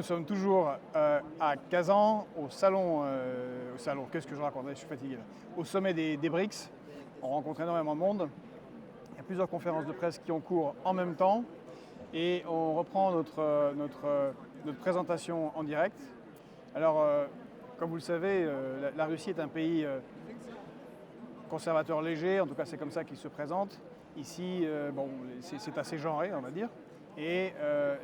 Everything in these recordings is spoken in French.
sommes toujours à Kazan, qu'est-ce que je raconte? Je suis fatigué là. Au sommet des BRICS. On rencontre énormément de monde. Il y a plusieurs conférences de presse qui ont cours en même temps. Et on reprend notre présentation en direct. Alors, comme vous le savez, la Russie est un pays conservateur léger, en tout cas c'est comme ça qu'il se présente. Ici, c'est assez genré, on va dire. Et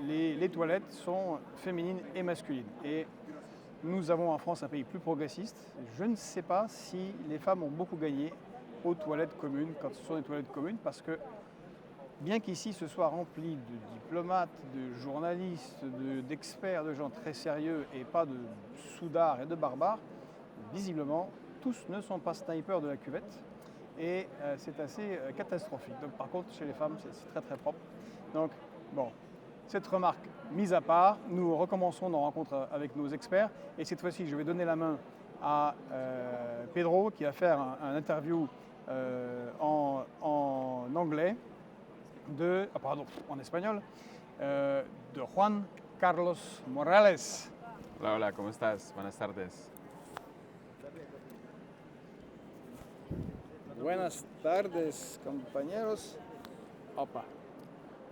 les toilettes sont féminines et masculines. Et nous avons en France un pays plus progressiste. Je ne sais pas si les femmes ont beaucoup gagné aux toilettes communes, quand ce sont des toilettes communes, parce que bien qu'ici ce soit rempli de diplomates, de journalistes, d'experts, de gens très sérieux et pas de soudards et de barbares, visiblement tous ne sont pas snipers de la cuvette et c'est assez catastrophique. Donc par contre chez les femmes c'est très très propre. Donc bon, cette remarque mise à part, nous recommençons nos rencontres avec nos experts et cette fois-ci je vais donner la main à Pedro qui va faire un interview en anglais en espagnol, de Juan Carlos Morales. Hola, hola, ¿cómo estás? Buenas tardes. Buenas tardes, compañeros. Opa.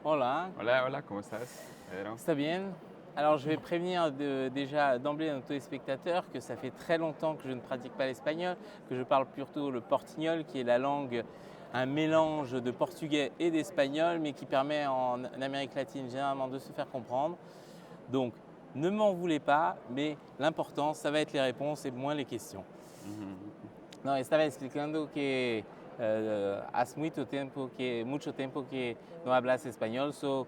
Hola, Hola, hola, ¿cómo estás, Pedro? está bien. Alors je vais prévenir déjà d'emblée nos téléspectateurs que ça fait très longtemps que je ne pratique pas l'espagnol, que je parle plutôt le portugnol qui est la langue, un mélange de portugais et d'espagnol mais qui permet en Amérique latine généralement de se faire comprendre. Donc ne m'en voulez pas, mais l'important ça va être les réponses et moins les questions. No, estaba explicando que hace mucho tiempo que no hablas español, so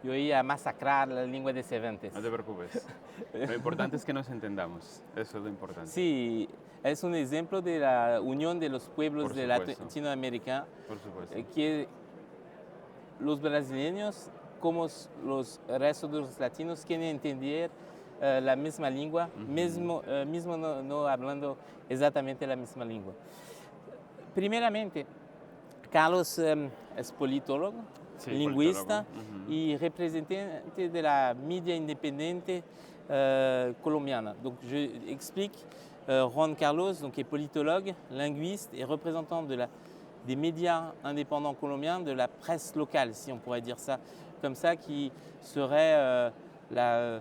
yo iba a masacrar la lengua de Cervantes. No te preocupes. Lo importante es que nos entendamos. Eso es lo importante. Sí, es un ejemplo de la unión de los pueblos Por de supuesto. Latinoamérica, Por supuesto. que los brasileños, como los restos de los latinos, quieren entender la misma lengua, mismo no hablando exactamente la misma lengua. Primeramente, Carlos es politólogo, Sí, lingüista politólogo. y representante de la media independiente colombiana. Donc je explique, Juan Carlos donc, est politologue, linguiste et représentant des médias indépendants colombiens, de la presse locale, si on pourrait dire ça, comme ça, qui serait la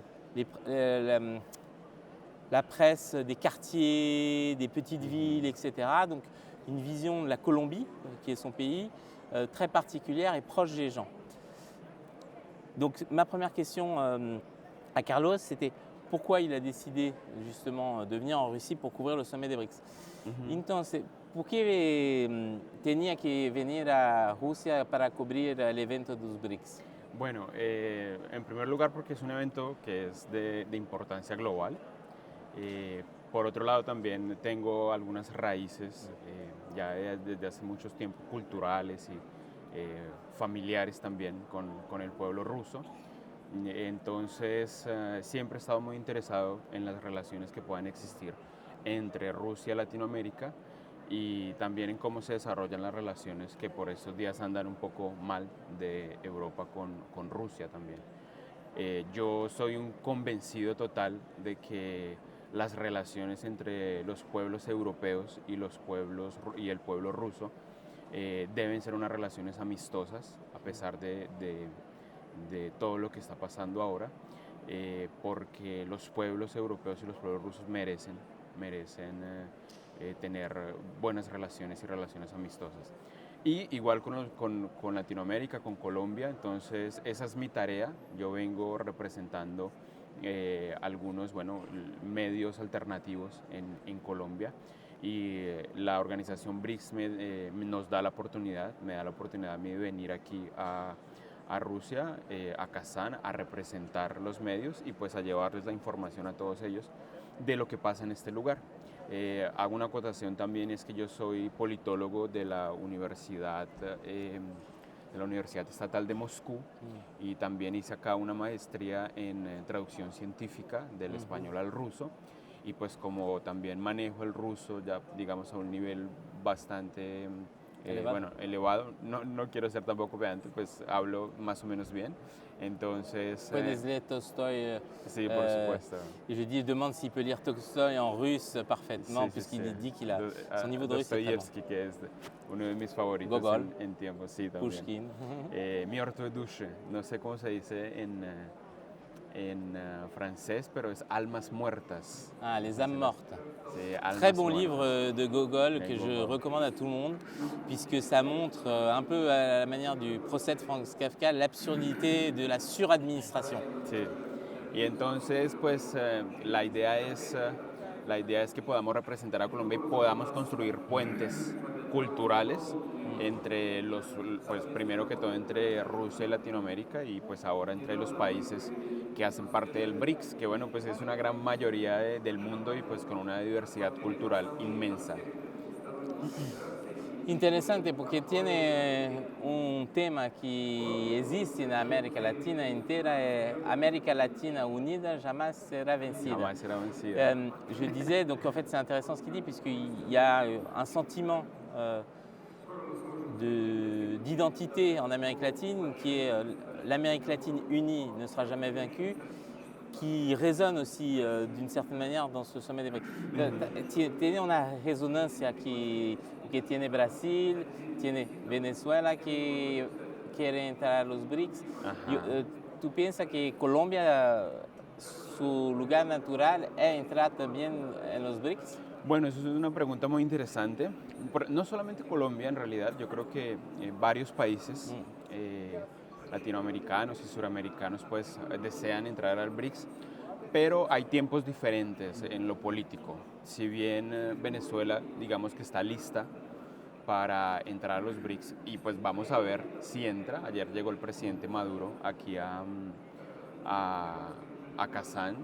presse des quartiers, des petites villes, etc. Donc une vision de la Colombie, qui est son pays, très particulière et proche des gens. Donc ma première question à Carlos, c'était pourquoi il a décidé justement de venir en Russie pour couvrir le sommet des BRICS. Entonces, ¿por qué tenía que venir a Rusia para cubrir el evento de los BRICS? Bueno, en primer lugar porque es un evento que es de importancia global. Por otro lado también tengo algunas raíces ya desde hace muchos tiempos culturales y familiares también con el pueblo ruso. Entonces siempre he estado muy interesado en las relaciones que puedan existir entre Rusia y Latinoamérica y también en cómo se desarrollan las relaciones que por estos días andan un poco mal de Europa con Rusia también. Yo soy un convencido total de que las relaciones entre los pueblos europeos y el pueblo ruso deben ser unas relaciones amistosas a pesar de todo lo que está pasando ahora, porque los pueblos europeos y los pueblos rusos merecen tener buenas relaciones y relaciones amistosas. Y igual con Latinoamérica, con Colombia, entonces esa es mi tarea. Yo vengo representando algunos medios alternativos en Colombia y la organización BRICS nos da la oportunidad, me da la oportunidad a mí de venir aquí a Rusia, a Kazán, a representar los medios y pues a llevarles la información a todos ellos de lo que pasa en este lugar. Hago una acotación también, es que yo soy politólogo de la Universidad Estatal de Moscú y también hice acá una maestría en traducción científica del español al ruso y pues como también manejo el ruso ya digamos a un nivel bastante Elevado. elevado, no quiero ser tampoco pedante, pues hablo más o menos bien. Entonces, Puedes leer Tolstoy. sí, por supuesto. Et je demande s'il peut lire Tolstoy en russe parfaitement, Sí, puisqu'il dit qu'il a son niveau de russe est très bon. Dostoyevsky, que es uno de mis favoritos Gogol. en tiempo, sí, también. Pushkin. Mертвые души, no sé cómo se dice en francés, pero es almas muertas. Ah, Les âmes mortes. Sí, almas Très bon muertas. livre de Gogol Mais que je Gogol. recommande à tout le monde, puisque ça montre un peu à la manière du procès de Franz Kafka l'absurdité de la suradministration. Sí. Y entonces, pues la idea es que podamos representar a Colombia y podamos construir puentes culturales entre pues primero que todo entre Rusia y Latinoamérica y pues ahora entre los países que hacen parte del BRICS, que bueno, pues es una gran mayoría del mundo y pues con una diversidad cultural inmensa. Interessante perché tiene un tema che esiste in America Latina intera e América Latina unida jamais sera vencida. Jamás será vencida. Je disais, donc en fait c'est intéressant ce qu'il dit puisqu'il y a un sentiment d'identité en Amérique latine qui est l'Amérique latine unie ne sera jamais vaincue, qui résonne aussi d'une certaine manière dans ce sommet des BRICS. Tiene una resonancia que tiene Brasil, tiene Venezuela que quiere entrar a los BRICS. ¿Tú piensas que Colombia, su lugar natural es entrar también en los BRICS? Bueno, eso es una pregunta muy interesante. No solamente Colombia, en realidad, yo creo que varios países latinoamericanos y suramericanos pues desean entrar al BRICS, pero hay tiempos diferentes en lo político. Si bien Venezuela, digamos que está lista para entrar a los BRICS y pues vamos a ver si entra. Ayer llegó el presidente Maduro aquí a Kazán.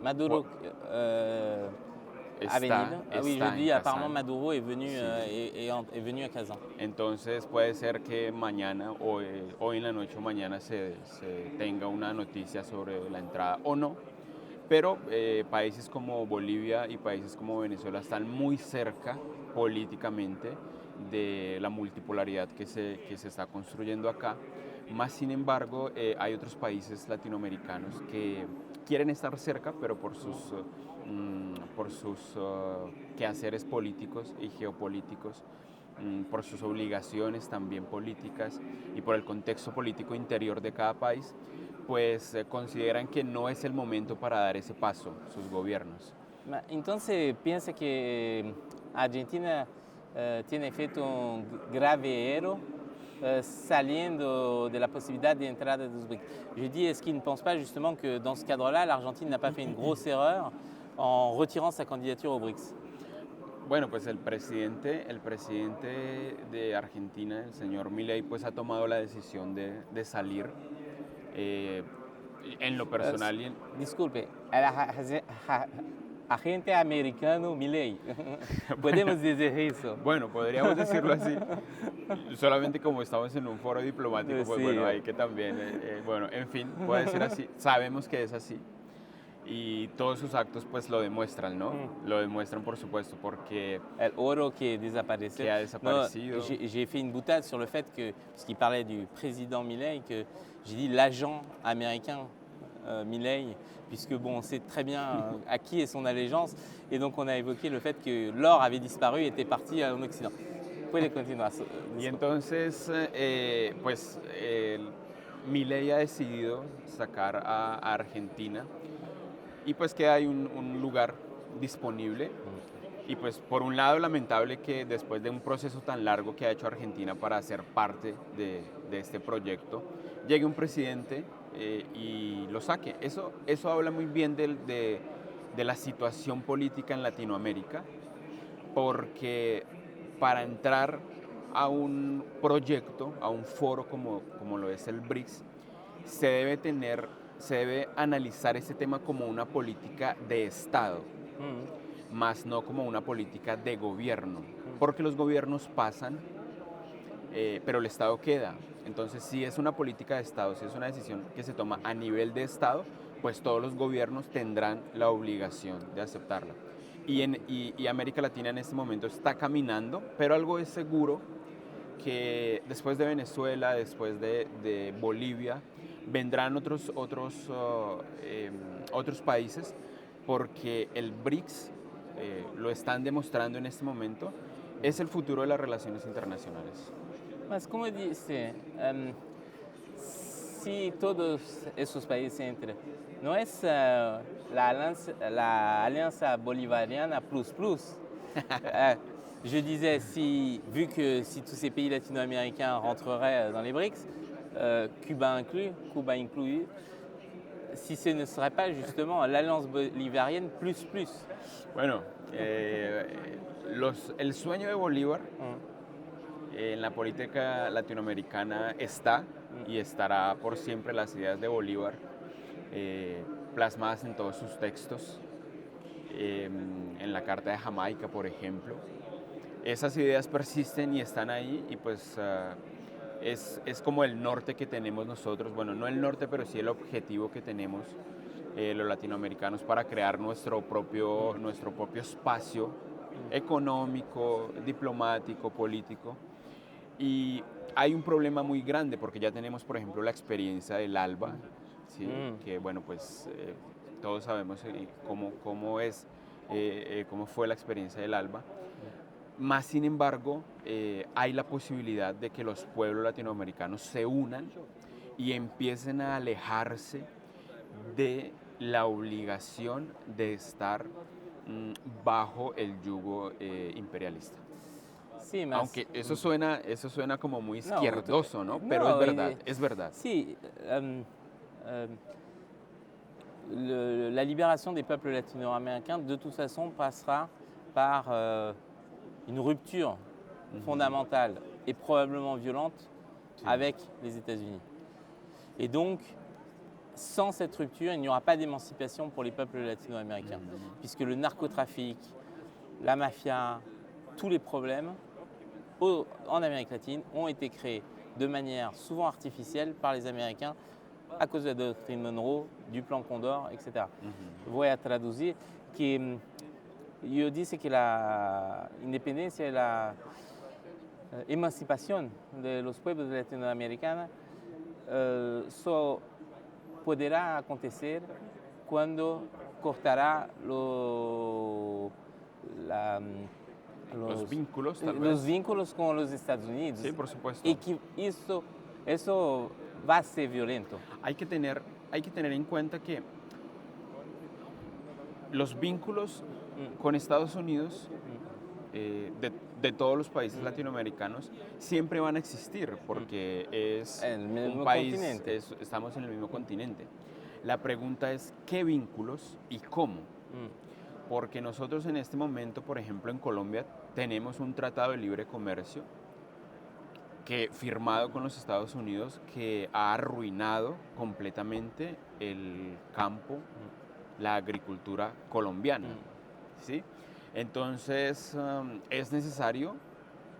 Maduro ha venido. Oui, je dis, apparemment Maduro est venu, sí. est venu a Kazán. Entonces puede ser que mañana, hoy en la noche o mañana se tenga una noticia sobre la entrada o no. Pero países como Bolivia y países como Venezuela están muy cerca políticamente de la multipolaridad que se está construyendo acá. Más sin embargo, hay otros países latinoamericanos que quieren estar cerca, pero por sus quehaceres políticos y geopolíticos, por sus obligaciones también políticas y por el contexto político interior de cada país, pues consideran que no es el momento para dar ese paso sus gobiernos. Entonces, ¿piensa que Argentina tiene feito un grave error saliendo de la possibilité d'entrer dans les BRICS? Je dis, est-ce qu'il ne pense pas justement que dans ce cadre-là, l'Argentine n'a pas fait une grosse erreur en retirant sa candidature aux BRICS? Bueno, pues el presidente de Argentina, el señor Milei, pues ha tomado la decisión de salir. En lo personal... Disculpe, agente americano Milei. Podemos decir eso. Bueno, podríamos decirlo así. Solamente como estamos en un foro diplomático, pues sí, bueno, hay que también, bueno, en fin, puede ser así. Sabemos que es así. Y todos sus actos pues lo demuestran, ¿no? Lo demuestran, por supuesto, porque... El oro que desapareció. Que ha desaparecido. J'ai fait une boutade sur le fait que, parce qu'il parlait du président Milei, que j'ai dit l'agent américain Milei, puisque bon, on sait très bien à qui est son allégeance, et donc on a évoqué le fait que l'or avait disparu et était parti en Occident. Puede continuar. Y entonces, pues, Milei ha decidido sacar a Argentina y pues que hay un lugar disponible. Y pues por un lado lamentable que después de un proceso tan largo que ha hecho Argentina para ser parte de este proyecto, llegue un presidente y lo saque. Eso habla muy bien de la situación política en Latinoamérica, porque para entrar a un proyecto, a un foro como lo es el BRICS, se debe analizar ese tema como una política de Estado, más no como una política de gobierno, porque los gobiernos pasan, pero el Estado queda. Entonces, si es una política de Estado, si es una decisión que se toma a nivel de Estado, pues todos los gobiernos tendrán la obligación de aceptarla. Y América Latina en este momento está caminando, pero algo es seguro, que después de Venezuela, después de Bolivia, vendrán otros países, porque el BRICS, lo están demostrando en este momento, es el futuro de las relaciones internacionales. Mas como disse, si todos esos países entran, ¿no es la alianza bolivariana plus plus? Je disais, si, vu que si tous ces pays latino-américains rentreraient dans les BRICS, Cuba inclus, si ce ne serait pas justement l'alliance bolivarienne plus plus. Bueno, el sueño de Bolívar en la política latinoamericana está y estará por siempre las ideas de Bolívar plasmadas en todos sus textos, en la Carta de Jamaica, por ejemplo. Esas ideas persisten y están ahí y pues es como el norte que tenemos nosotros, bueno, no el norte, pero sí el objetivo que tenemos los latinoamericanos para crear nuestro propio espacio económico, diplomático, político. Y hay un problema muy grande porque ya tenemos, por ejemplo, la experiencia del ALBA, ¿sí? Que bueno, pues todos sabemos cómo fue la experiencia del ALBA. Más sin embargo, hay la posibilidad de que los pueblos latinoamericanos se unan y empiecen a alejarse de la obligación de estar bajo el yugo imperialista. Sí, mas, aunque eso suena como muy No, izquierdoso, ¿no? no, Pero es verdad, es verdad. Sí, la libération des peuples latino-américains, de toute façon, passera par une rupture fondamentale et probablement violente avec les États-Unis. Et donc, sans cette rupture, il n'y aura pas d'émancipation pour les peuples latino-américains, puisque le narcotrafic, la mafia, tous les problèmes en Amérique latine ont été créés de manière souvent artificielle par les Américains à cause de la doctrine Monroe, du plan Condor, etc. Voy a traducir que yo dice que la independencia y la emancipación de los pueblos latinoamericanos podrá acontecer cuando cortará Los vínculos, tal vez. los vínculos con los Estados Unidos. Sí, por supuesto. Y que eso va a ser violento. Hay que tener en cuenta que los vínculos con Estados Unidos de todos los países latinoamericanos siempre van a existir porque es El mismo un país, continente. estamos en el mismo continente. La pregunta es qué vínculos y cómo. Porque nosotros en este momento, por ejemplo, en Colombia tenemos un tratado de libre comercio firmado con los Estados Unidos que ha arruinado completamente el campo, la agricultura colombiana. ¿Sí? Entonces es necesario,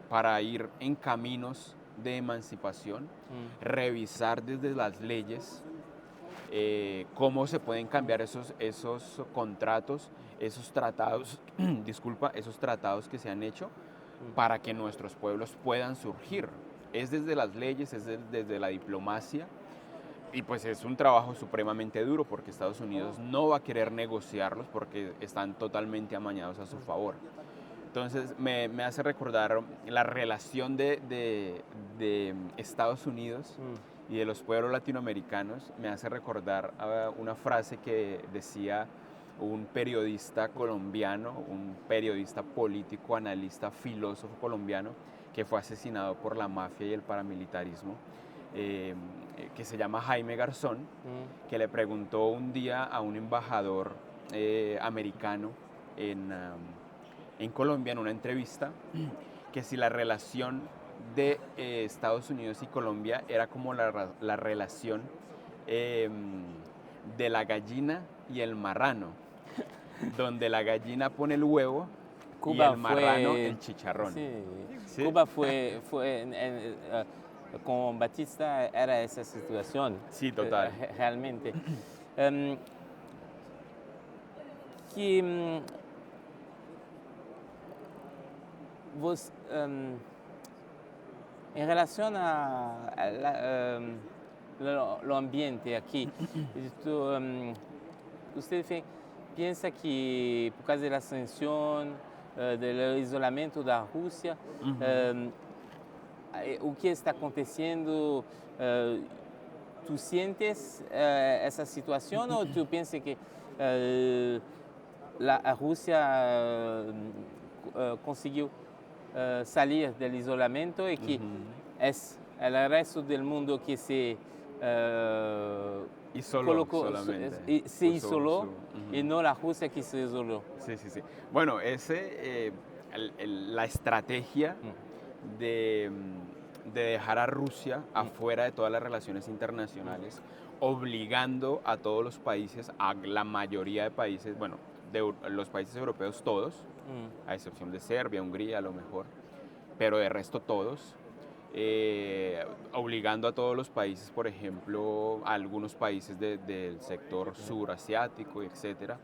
para ir en caminos de emancipación, revisar desde las leyes cómo se pueden cambiar esos contratos, esos tratados, esos tratados que se han hecho para que nuestros pueblos puedan surgir. Es desde las leyes, es desde la diplomacia, y pues es un trabajo supremamente duro porque Estados Unidos no va a querer negociarlos porque están totalmente amañados a su favor. Entonces me hace recordar la relación de Estados Unidos y de los pueblos latinoamericanos. Me hace recordar una frase que decía un periodista colombiano, un periodista político, analista, filósofo colombiano que fue asesinado por la mafia y el paramilitarismo, que se llama Jaime Garzón, que le preguntó un día a un embajador americano en Colombia, en una entrevista, que si la relación de Estados Unidos y Colombia era como la relación de la gallina y el marrano, donde la gallina pone el huevo y el marrano el chicharrón. Sí. ¿Sí? Cuba con Batista era esa situación. Sí, total. Realmente. En relación al ambiente aquí, ¿usted piensa que por causa de la sanción, del isolamento de Rusia, o que está aconteciendo, tú sientes esa situación o tú piensas que la Rusia consiguió salir del isolamento y que es el resto del mundo que se Isoló colocó, solamente. se isoló y no la Rusia que se isoló? Sí, sí, sí. Bueno, la estrategia de, de dejar a Rusia afuera de todas las relaciones internacionales, obligando a todos los países, a la mayoría de países, bueno, de los países europeos todos, a excepción de Serbia, Hungría a lo mejor, pero de resto todos, obligando a todos los países, por ejemplo, a algunos países del sector surasiático, etcétera,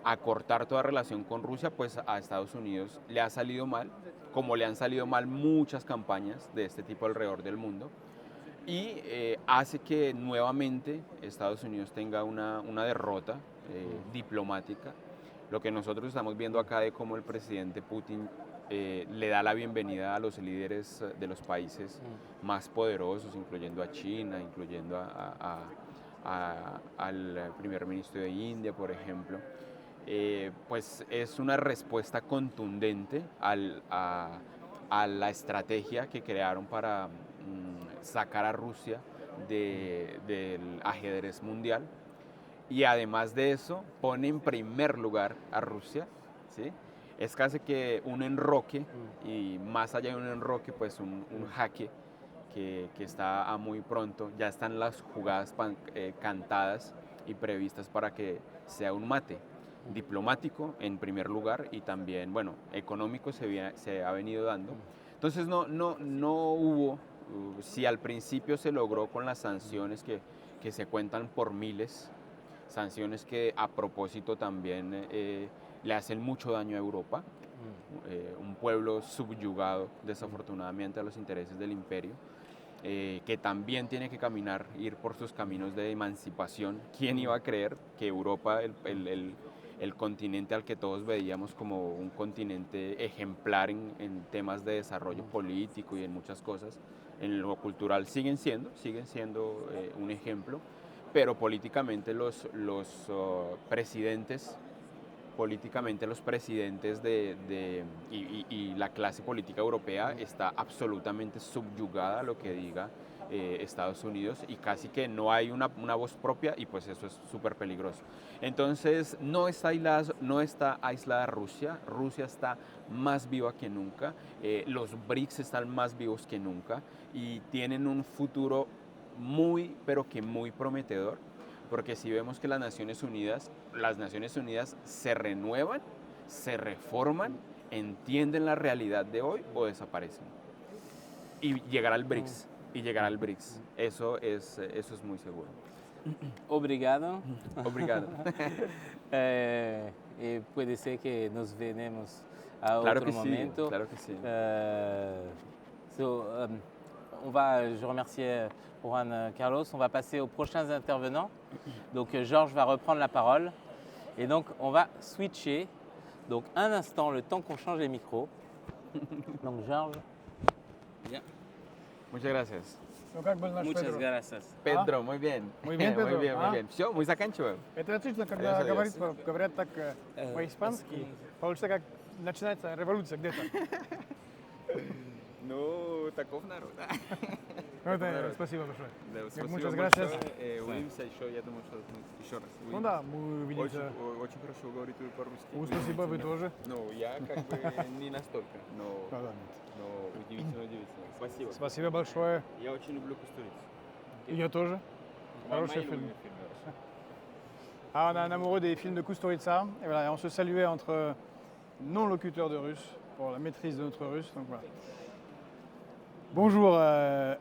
a cortar toda relación con Rusia, pues a Estados Unidos le ha salido mal, como le han salido mal muchas campañas de este tipo alrededor del mundo, y hace que nuevamente Estados Unidos tenga una derrota diplomática. Lo que nosotros estamos viendo acá de cómo el presidente Putin le da la bienvenida a los líderes de los países más poderosos, incluyendo a China, incluyendo al primer ministro de India, por ejemplo. Pues es una respuesta contundente a la estrategia que crearon para sacar a Rusia del ajedrez mundial, y además de eso pone en primer lugar a Rusia, ¿sí? Es casi que un enroque, y más allá de un enroque, pues un jaque que está a muy pronto. Ya están las jugadas cantadas y previstas para que sea un mate diplomático en primer lugar, y también, bueno, económico se ha venido dando. Entonces no hubo, si al principio se logró con las sanciones que se cuentan por miles, sanciones que a propósito también le hacen mucho daño a Europa, un pueblo subyugado desafortunadamente a los intereses del imperio, que también tiene que ir por sus caminos de emancipación. ¿Quién iba a creer que Europa, el continente al que todos veíamos como un continente ejemplar en temas de desarrollo político y en muchas cosas, en lo cultural siguen siendo un ejemplo, pero políticamente los presidentes y la clase política europea está absolutamente subyugada a lo que diga Estados Unidos, y casi que no hay una voz propia, y pues eso es súper peligroso. Entonces no está aislada Rusia. Rusia está más viva que nunca, los BRICS están más vivos que nunca y tienen un futuro muy, pero que muy prometedor, porque si vemos que las Naciones Unidas se renuevan, se reforman, entienden la realidad de hoy o desaparecen. Y llegará al BRICS. Eso es muy seguro. Obrigado. Obrigado. Y puede ser que nos veremos a Claro otro que momento. Sí, claro que sí. Je remercie Juan Carlos. On va passer aux prochains intervenants. Donc Georges va reprendre la parole. Et donc on va switcher. Donc un instant, le temps qu'on change les micros. Donc Georges. Yeah. Muchas gracias. Muchas gracias. Pedro, muy bien. Muy bien, Pedro. Muy bien. Все, мы заканчиваем. Это отлично, когда говорят так по-испански. Получится, как начинается революция где-то. Ну, таков народ. Спасибо большое. Да, спасибо Muchas большое. gracias. Увидимся еще, я думаю, что еще раз. Ну да, мы увидимся. Очень хорошо говорите по-русски. Спасибо, вы тоже. Ну, я как бы не настолько, но удивительно. Спасибо. Спасибо большое. Я очень люблю Кустурицу. И я тоже. Хороший фильм. Ah, on est un amoureux des films de Kusturica. Et voilà, on se saluait entre non-locuteurs de russe pour la maîtrise de notre russe. Donc voilà. Bonjour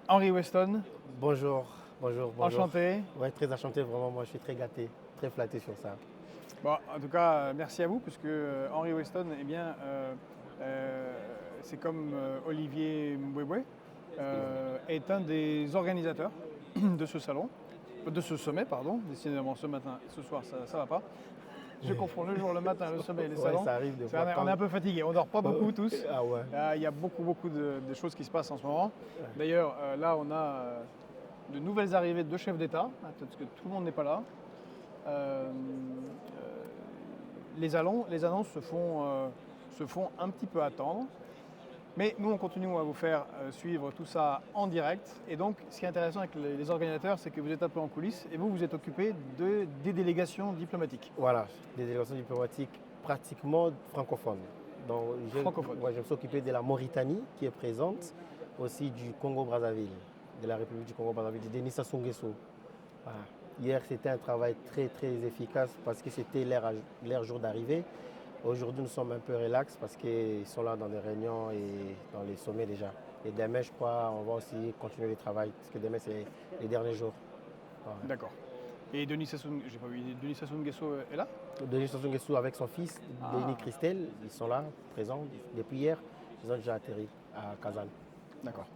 Henry Weston. Bonjour. Enchanté. Ouais, très enchanté, vraiment. Moi, je suis très gâté, très flatté sur ça. Bon, en tout cas, merci à vous, puisque Henry Weston, eh bien, c'est comme Olivier Mbouéboué. est un des organisateurs de ce salon, de ce sommet, pardon. Décidément, ce matin, ce soir, ça va pas. Je confonds le jour, le matin, le sommet et les salons. Ça arrive des fois. On est un peu fatigués, on dort pas beaucoup tous. Ah ouais. Il y a beaucoup de choses qui se passent en ce moment. D'ailleurs, là, on a de nouvelles arrivées de chefs d'État, peut-être que tout le monde n'est pas là. Les annonces se font un petit peu attendre. Mais nous, on continue à vous faire suivre tout ça en direct. Et donc, ce qui est intéressant avec les organisateurs, c'est que vous êtes un peu en coulisses et vous êtes occupé des délégations diplomatiques. Voilà, des délégations diplomatiques pratiquement francophones. Donc, Francophones. je me suis occupé de la Mauritanie qui est présente, aussi du Congo-Brazzaville, de la République du Congo-Brazzaville, de Denis Sassou Nguesso. Voilà. Hier, c'était un travail très efficace parce que c'était leur jour d'arrivée. Aujourd'hui, nous sommes un peu relax parce qu'ils sont là dans des réunions et dans les sommets déjà. Et demain, je crois, on va aussi continuer le travail parce que demain, c'est les derniers jours. Voilà. D'accord. Et Denis Sassou Nguesso est là? Denis Sassou Nguesso avec son fils, Denis Christel, ils sont là, présents. Depuis hier, ils ont déjà atterri à Kazan. D'accord.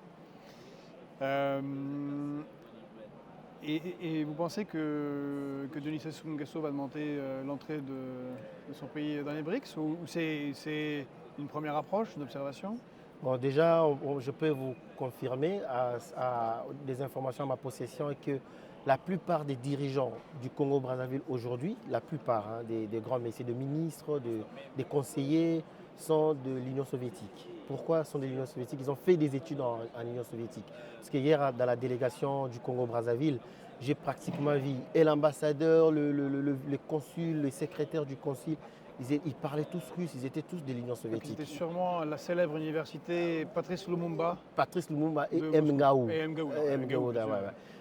Et vous pensez que Denis Sassou Nguesso va demander l'entrée de son pays dans les BRICS ou c'est une première approche, une observation? Bon, déjà, je peux vous confirmer à des informations à ma possession que la plupart des dirigeants du Congo-Brazzaville aujourd'hui, la plupart des grands messieurs de ministres, des conseillers, sont de l'Union soviétique. Pourquoi sont de l'Union soviétique? Ils ont fait des études en Union soviétique. Parce que hier, dans la délégation du Congo-Brazzaville, j'ai pratiquement vu et l'ambassadeur, le consul, le secrétaire du consul, ils parlaient tous russe, ils étaient tous de l'Union soviétique. C'était sûrement la célèbre université Patrice Lumumba. Patrice Lumumba et de M. Ngaou. Et M. Ngaou. Ouais.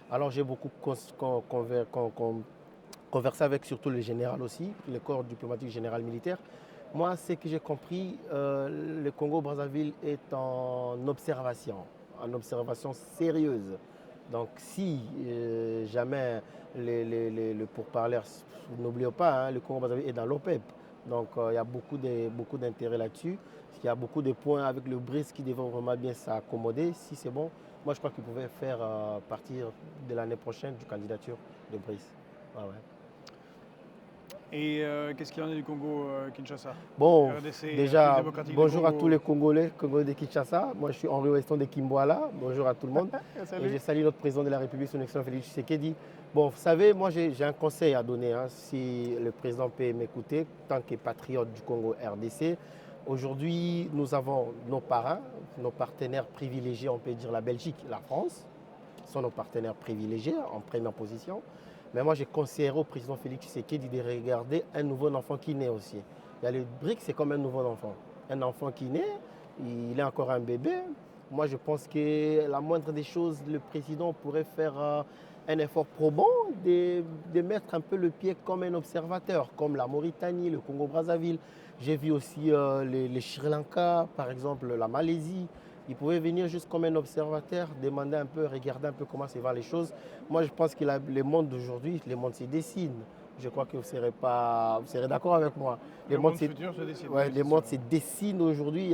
Alors j'ai beaucoup conversé avec surtout le général aussi, le corps diplomatique général militaire. Moi, ce que j'ai compris, le Congo-Brazzaville est en observation sérieuse. Donc si jamais le pourparlers, n'oublions pas, le Congo-Brazzaville est dans l'OPEP. Donc il y a beaucoup d'intérêt là-dessus. Il y a beaucoup de points avec le BRICS qui devront vraiment bien s'accommoder. Si c'est bon, moi je crois qu'ils pouvaient faire partir de l'année prochaine du candidature de BRICS. Ouais. Et qu'est-ce qu'il en est du Congo-Kinshasa? Bon, RDC, déjà, République bonjour à Congo. tous les Congolais de Kinshasa. Moi, je suis Henri Weston de Kimboala. Bonjour à tout le monde. Et je salue notre président de la République, son excellence Félix Tshisekedi. Bon, vous savez, moi, j'ai un conseil à donner, si le président peut m'écouter, tant que patriote du Congo RDC. Aujourd'hui, nous avons nos parrains, nos partenaires privilégiés, on peut dire la Belgique, la France, sont nos partenaires privilégiés en première position. Mais moi, je conseillerais au président Félix Tshisekedi de regarder un nouveau enfant qui naît aussi. Il y a le BRICS, c'est comme un nouveau enfant. Un enfant qui naît, il est encore un bébé. Moi, je pense que la moindre des choses, le président pourrait faire un effort probant de mettre un peu le pied comme un observateur, comme la Mauritanie, le Congo-Brazzaville. J'ai vu aussi les Sri Lanka, par exemple, la Malaisie. Il pouvait venir juste comme un observateur, demander un peu, regarder un peu comment se vont les choses. Moi, je pense que le monde d'aujourd'hui, le monde se dessine. Je crois que vous serez d'accord avec moi. Le monde futur se dessine. Ouais, le monde se dessine aujourd'hui. Il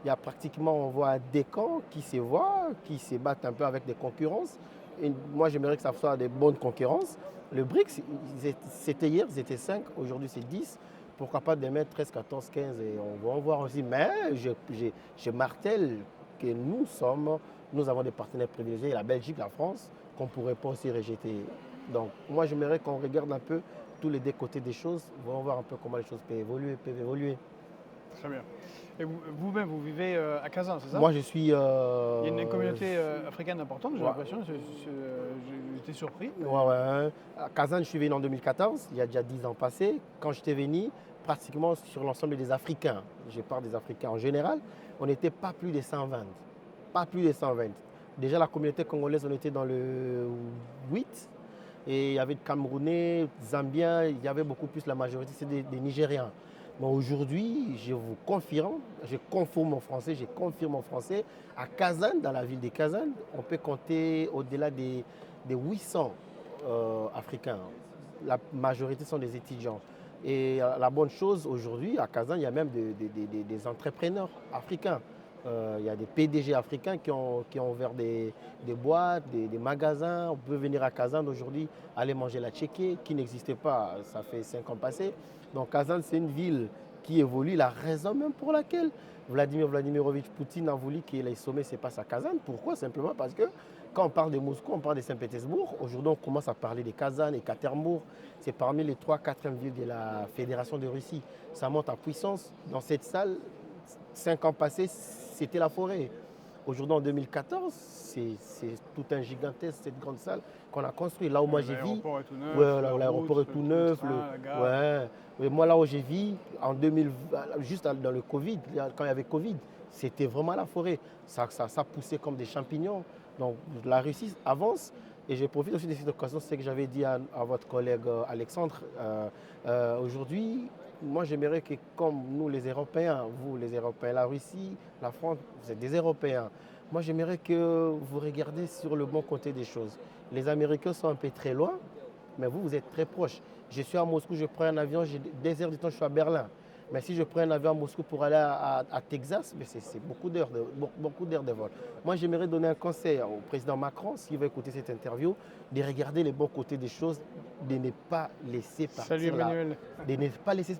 y a pratiquement, on voit des camps qui se voient, qui se battent un peu avec des concurrences. Et moi, j'aimerais que ça soit des bonnes concurrences. Le BRICS, c'était hier, ils étaient 5, aujourd'hui c'est 10. Pourquoi pas demain 13, 14, 15 et on va en voir aussi. Mais je martèle que nous avons des partenaires privilégiés, la Belgique, la France, qu'on ne pourrait pas aussi rejeter. Donc moi j'aimerais qu'on regarde un peu tous les deux côtés des choses, on va voir un peu comment les choses peuvent évoluer. Très bien. Et vous-même, vous vivez à Kazan, c'est ça? Moi je suis... Il y a une communauté africaine importante, j'ai l'impression, j'étais surpris. Ouais. À Kazan, je suis venu en 2014, il y a déjà 10 ans passés. Quand j'étais venu, pratiquement sur l'ensemble des Africains, je parle des Africains en général, on n'était pas plus de 120. Pas plus de 120. Déjà, la communauté congolaise, on était dans le 8. Et il y avait des Camerounais, Zambiens, il y avait beaucoup plus, la majorité, c'est des Nigériens. Mais aujourd'hui, je vous confirme, je confirme en français, à Kazan, dans la ville de Kazan, on peut compter au-delà des 800 Africains. La majorité sont des étudiants. Et la bonne chose aujourd'hui, à Kazan, il y a même des entrepreneurs africains. Il y a des PDG africains qui ont ouvert des boîtes, des magasins. On peut venir à Kazan aujourd'hui, aller manger la tchéké, qui n'existait pas, ça fait 5 ans passés. Donc Kazan, c'est une ville qui évolue. La raison même pour laquelle Vladimir Vladimirovitch Poutine a voulu que les sommets se passent à Kazan. Pourquoi? Simplement parce que quand on parle de Moscou, on parle de Saint-Pétersbourg. Aujourd'hui, on commence à parler de Kazan et Ekaterinbourg. C'est parmi les 3-4e villes de la Fédération de Russie. Ça monte en puissance. Dans cette salle, 5 ans passés, c'était la forêt. Aujourd'hui, en 2014, c'est tout un gigantesque, cette grande salle qu'on a construite. Là où moi j'ai vu, l'aéroport est tout neuf, l'aéroport est tout neuf. Ouais. Moi, là où j'ai vu, en 2020, juste dans le Covid, quand il y avait Covid, c'était vraiment la forêt. Ça poussait comme des champignons. Donc la Russie avance. Et je profite aussi de cette occasion, c'est ce que j'avais dit à votre collègue Alexandre. Aujourd'hui, moi j'aimerais que comme nous les Européens, vous les Européens, la Russie, la France, vous êtes des Européens. Moi j'aimerais que vous regardiez sur le bon côté des choses. Les Américains sont un peu très loin, mais vous êtes très proches. Je suis à Moscou, je prends un avion, des heures du temps je suis à Berlin. Mais si je prends un avion à Moscou pour aller à Texas, c'est beaucoup d'heures de vol. Moi, j'aimerais donner un conseil au président Macron, s'il veut écouter cette interview, de regarder les bons côtés des choses, de ne pas laisser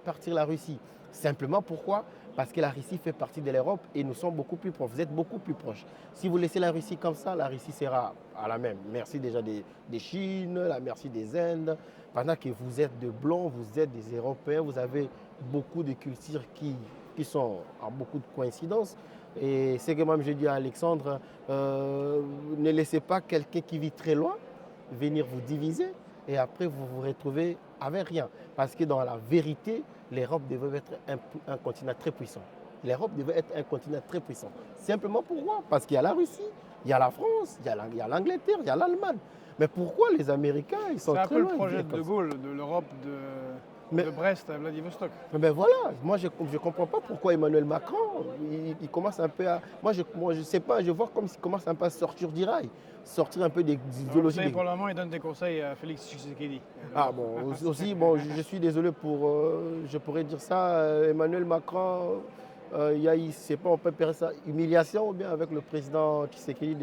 partir la Russie. Simplement pourquoi? Parce que la Russie fait partie de l'Europe et nous sommes beaucoup plus proches. Vous êtes beaucoup plus proches. Si vous laissez la Russie comme ça, la Russie sera à la même. Merci déjà des Chines, la merci des Indes. Pendant que vous êtes de blancs, vous êtes des Européens, vous avez beaucoup de cultures qui sont en beaucoup de coïncidences. Et c'est que même je dis à Alexandre, ne laissez pas quelqu'un qui vit très loin venir vous diviser et après vous vous retrouvez avec rien. Parce que dans la vérité, l'Europe devait être un continent très puissant. L'Europe devait être un continent très puissant. Simplement pourquoi? Parce qu'il y a la Russie, il y a la France, il y a l'Angleterre, il y a l'Allemagne. Mais pourquoi les Américains, ils sont très loin? C'est un peu le projet de Gaulle, de l'Europe de Brest à Vladivostok. Mais voilà, moi je ne comprends pas pourquoi Emmanuel Macron, il commence un peu à... Moi je sais pas, je vois comme s'il commence un peu à sortir du rail, sortir un peu des idéologies. Pour le moment, il donne des conseils à Félix Tshisekedi. Ah bon, aussi, bon, je suis désolé pour... je pourrais dire ça, Emmanuel Macron, c'est pas, on peut faire ça, humiliation ou bien avec le président Tshisekedi,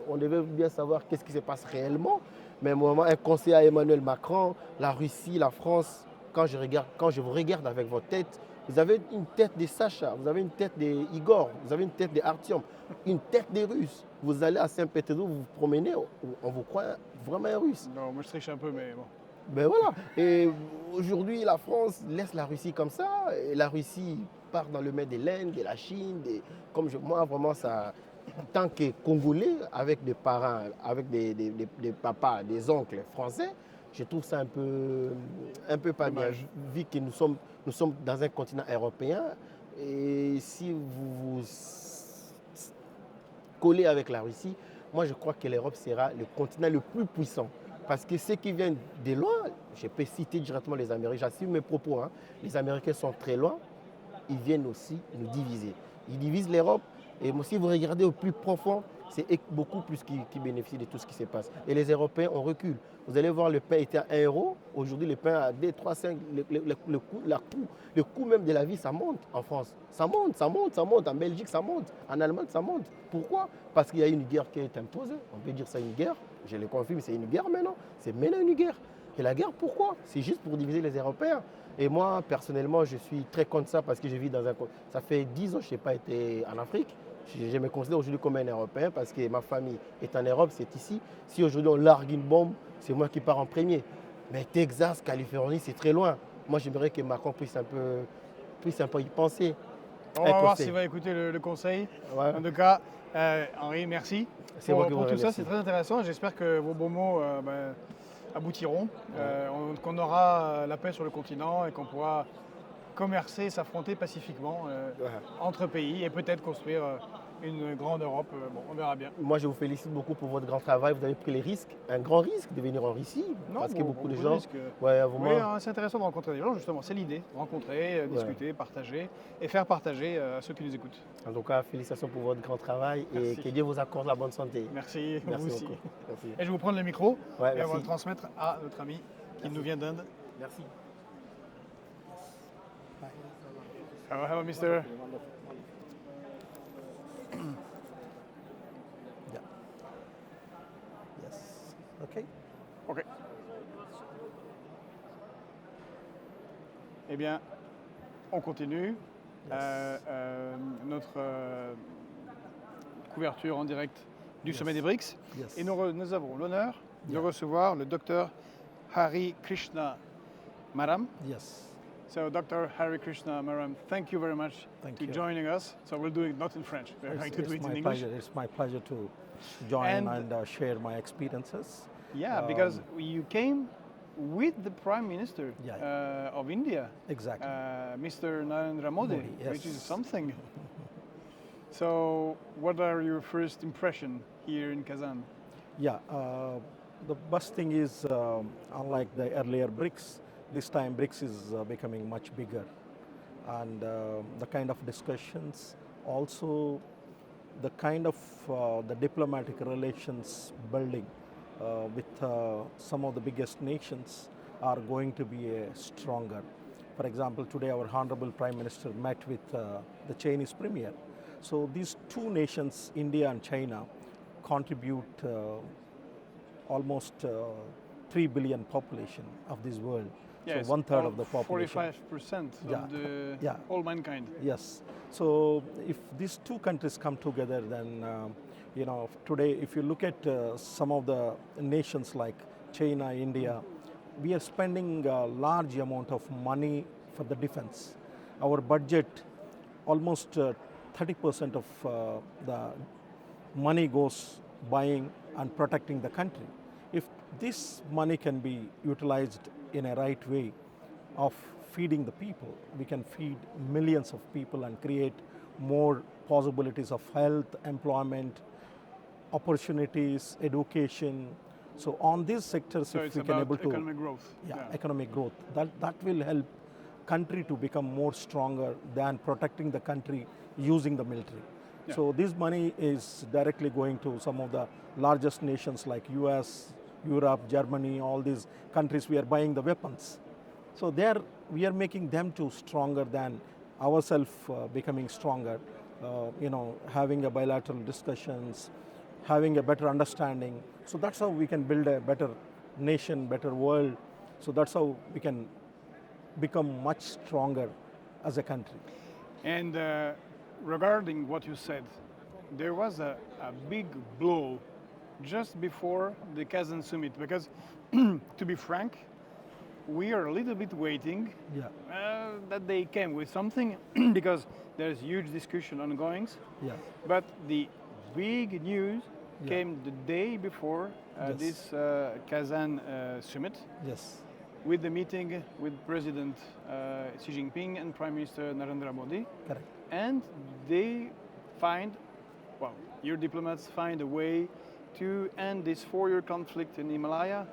on devait bien savoir qu'est-ce qui se passe réellement. Mais moi, un conseil à Emmanuel Macron, la Russie, la France... Quand je vous regarde avec votre tête, vous avez une tête de Sacha, vous avez une tête de Igor, vous avez une tête de Artyom, une tête des Russes. Vous allez à Saint-Pétersbourg, vous vous promenez, on vous croit vraiment un Russe. Non, moi je triche un peu, mais bon. Ben voilà. Et aujourd'hui, la France laisse la Russie comme ça, et la Russie part dans le mail de l'Inde, de la Chine, moi vraiment ça... Tant que Congolais, avec des parents, avec des papas, des oncles français, je trouve ça un peu pas bien, vu que nous sommes dans un continent européen. Et si vous vous collez avec la Russie, moi je crois que l'Europe sera le continent le plus puissant. Parce que ceux qui viennent de loin, je peux citer directement les Américains, j'assume mes propos, hein, les Américains sont très loin, ils viennent aussi nous diviser. Ils divisent l'Europe. Et si vous regardez au plus profond, c'est beaucoup plus qui bénéficient de tout ce qui se passe. Et les Européens, on recule. Vous allez voir, le pain était à 1 euro. Aujourd'hui, le pain à 2, 3, 5. Le coût même de la vie, ça monte en France. Ça monte. En Belgique, ça monte. En Allemagne, ça monte. Pourquoi? Parce qu'il y a une guerre qui est imposée. On peut dire ça une guerre. Je le confirme, c'est une guerre maintenant. C'est maintenant une guerre. Et la guerre, pourquoi? C'est juste pour diviser les Européens. Et moi, personnellement, je suis très contre ça parce que je vis dans un... Ça fait 10 ans que je n'ai pas été en Afrique. Je me considère aujourd'hui comme un Européen parce que ma famille est en Europe, c'est ici. Si aujourd'hui on largue une bombe, c'est moi qui pars en premier. Mais Texas, Californie, c'est très loin. Moi, j'aimerais que Macron puisse un peu y penser. On va voir s'il va écouter le conseil. Ouais. En tout cas, Henri, merci pour tout ça. C'est très intéressant. J'espère que vos beaux mots aboutiront, qu'on aura la paix sur le continent et qu'on pourra commercer, s'affronter pacifiquement entre pays et peut-être construire une grande Europe. Bon, on verra bien. Moi, je vous félicite beaucoup pour votre grand travail. Vous avez pris les risques, un grand risque de venir en Russie. Parce que beaucoup de gens... Oui, c'est intéressant de rencontrer des gens, justement. C'est l'idée. Rencontrer, discuter, partager et faire partager à ceux qui nous écoutent. En tout cas, félicitations pour votre grand travail et que Dieu vous accorde la bonne santé. Merci, vous aussi. Merci. Et je vais vous prendre le micro et on va le transmettre à notre ami qui nous vient d'Inde. Merci. Hello, mister. Ok. Eh bien, on continue. Notre couverture en direct du sommet des BRICS. Yes. Et nous avons l'honneur de recevoir le docteur Hari Krishna Maram. Yes. So, Dr. Hari Krishna Maram, thank you very much Thank for you. joining us. So we'll do it not in French. We're going to do it in my English. pleasure. It's my pleasure to join and share my experiences. Yeah, because you came with the Prime Minister of India, Exactly. Mr. Narendra Modi, Modi, yes. which is something. So, what are your first impression here in Kazan? Yeah, the best thing is, unlike the earlier BRICS, this time BRICS is becoming much bigger. And the kind of discussions, also the kind of the diplomatic relations building with some of the biggest nations are going to be stronger. For example, today our Honorable Prime Minister met with the Chinese Premier. So these two nations, India and China, contribute almost 3 billion population of this world. Yes, so 1/3 of the population. 45% of the all mankind. Yes. So if these two countries come together, then today, if you look at some of the nations like China, India, we are spending a large amount of money for the defense. Our budget, almost 30% of the money goes buying and protecting the country. If this money can be utilized in a right way of feeding the people, we can feed millions of people and create more possibilities of health, employment, opportunities, education. So on these sectors, so if it's we about can able to economic growth. economic growth, that will help country to become more stronger than protecting the country using the military. Yeah. So this money is directly going to some of the largest nations like US, Europe, Germany, all these countries. We are buying the weapons. So we are making them too stronger than ourselves becoming stronger. Having a bilateral discussions, having a better understanding. So that's how we can build a better nation, better world. So that's how we can become much stronger as a country. And regarding what you said, there was a big blow just before the Kazan summit, because to be frank, we are a little bit waiting that they came with something because there's huge discussion ongoing. Yeah. But the big news came the day before this Kazan summit. Yes. With the meeting with President Xi Jinping and Prime Minister Narendra Modi. Correct. And they your diplomats find a way to end this 4-year conflict in Himalaya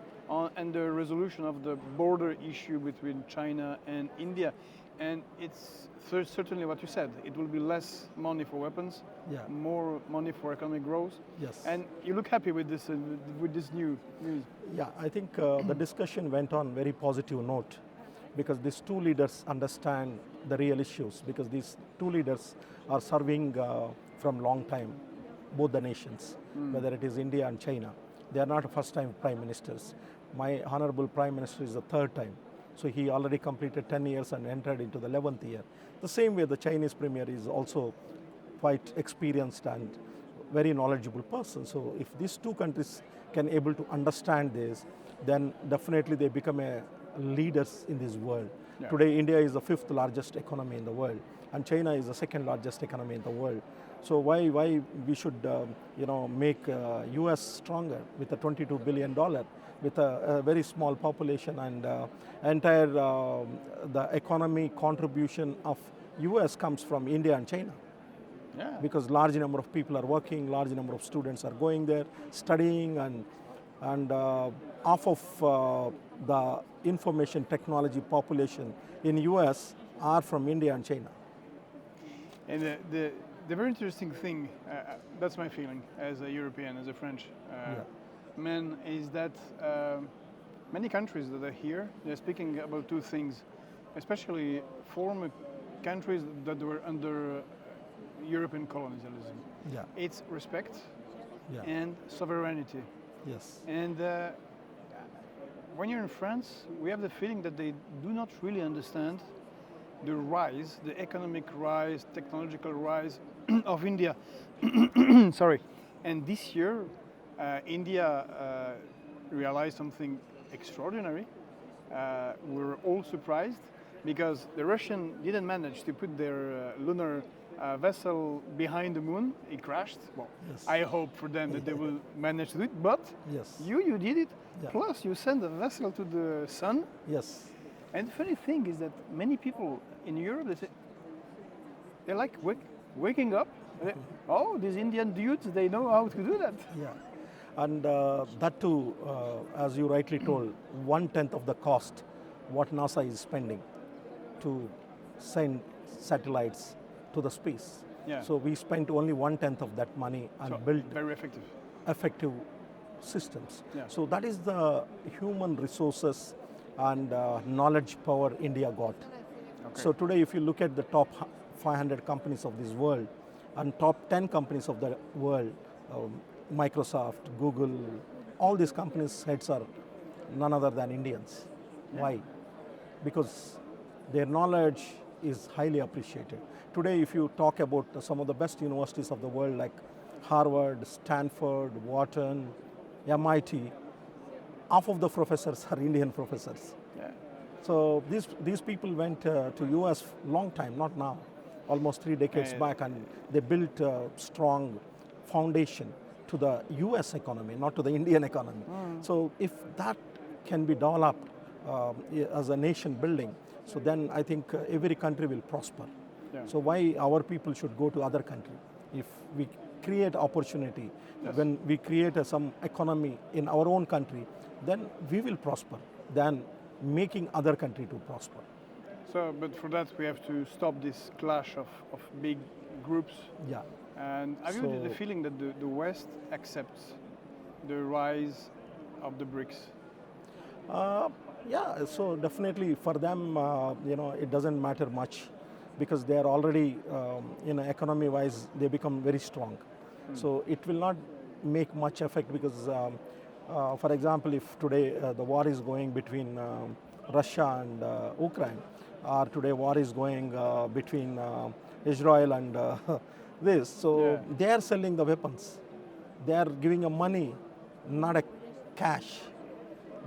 and the resolution of the border issue between China and India. And it's certainly what you said. It will be less money for weapons, more money for economic growth. Yes. And you look happy with this new news. Yeah, I think the discussion went on very positive note because these two leaders understand the real issues, because these two leaders are serving from long time, both the nations, whether it is India and China. They are not first-time prime ministers. My honorable prime minister is the third time. So he already completed 10 years and entered into the 11th year. The same way the Chinese premier is also quite experienced and very knowledgeable person. So if these two countries can able to understand this, then definitely they become leaders in this world. Yeah. Today, India is the 5th largest economy in the world, and China is the 2nd largest economy in the world. So why we should make US stronger with a $22 billion, with a very small population, and entire the economy contribution of US comes from India and China. Yeah. Because large number of people are working, large number of students are going there, studying, and half of the information technology population in US are from India and China. And the very interesting thing, that's my feeling as a European, as a French man, is that many countries that are here, they're speaking about two things, especially former countries that were under European colonialism. Yeah. It's respect Yeah. and sovereignty. Yes. And when you're in France, we have the feeling that they do not really understand the rise, the economic rise, technological rise of India. Sorry. And this year, India realized something extraordinary. We're all surprised because the Russians didn't manage to put their lunar vessel behind the moon. It crashed. Well, Yes. I hope for them that they will manage to do it, but Yes. you did it. Yeah. Plus, you sent a vessel to the sun. Yes. And the funny thing is that many people in Europe, they like waking up. Oh, these Indian dudes, they know how to do that. Yeah. And that too, as you rightly told, 1/10 of the cost what NASA is spending to send satellites to the space. Yeah. So we spent only 1/10 of that money and So, built very effective. effective systems. Yeah. So that is the human resources and knowledge power India got. So today, if you look at the top 500 companies of this world and top 10 companies of the world, Microsoft, Google, all these companies' heads are none other than Indians. Why? Because their knowledge is highly appreciated. Today, if you talk about some of the best universities of the world like Harvard, Stanford, Wharton, MIT, half of the professors are Indian professors. Yeah. So these people went to US long time, not now, almost 3 decades Yeah. back, and they built a strong foundation to the US economy, not to the Indian economy. So if that can be developed as a nation building, so then I think every country will prosper. Yeah. So why our people should go to other country? If we create opportunity, when we create some economy in our own country, then we will prosper than making other country to prosper. So, but for that we have to stop this clash of big groups. Yeah. And have you the So- feeling that the West accepts the rise of the BRICS? Yeah, so definitely for them, it doesn't matter much because they are already, economy-wise, they become very strong. So it will not make much effect because, for example, if today the war is going between Russia and Ukraine, or today war is going between Israel and this, so Yeah. they are selling the weapons. They are giving a money, not a cash.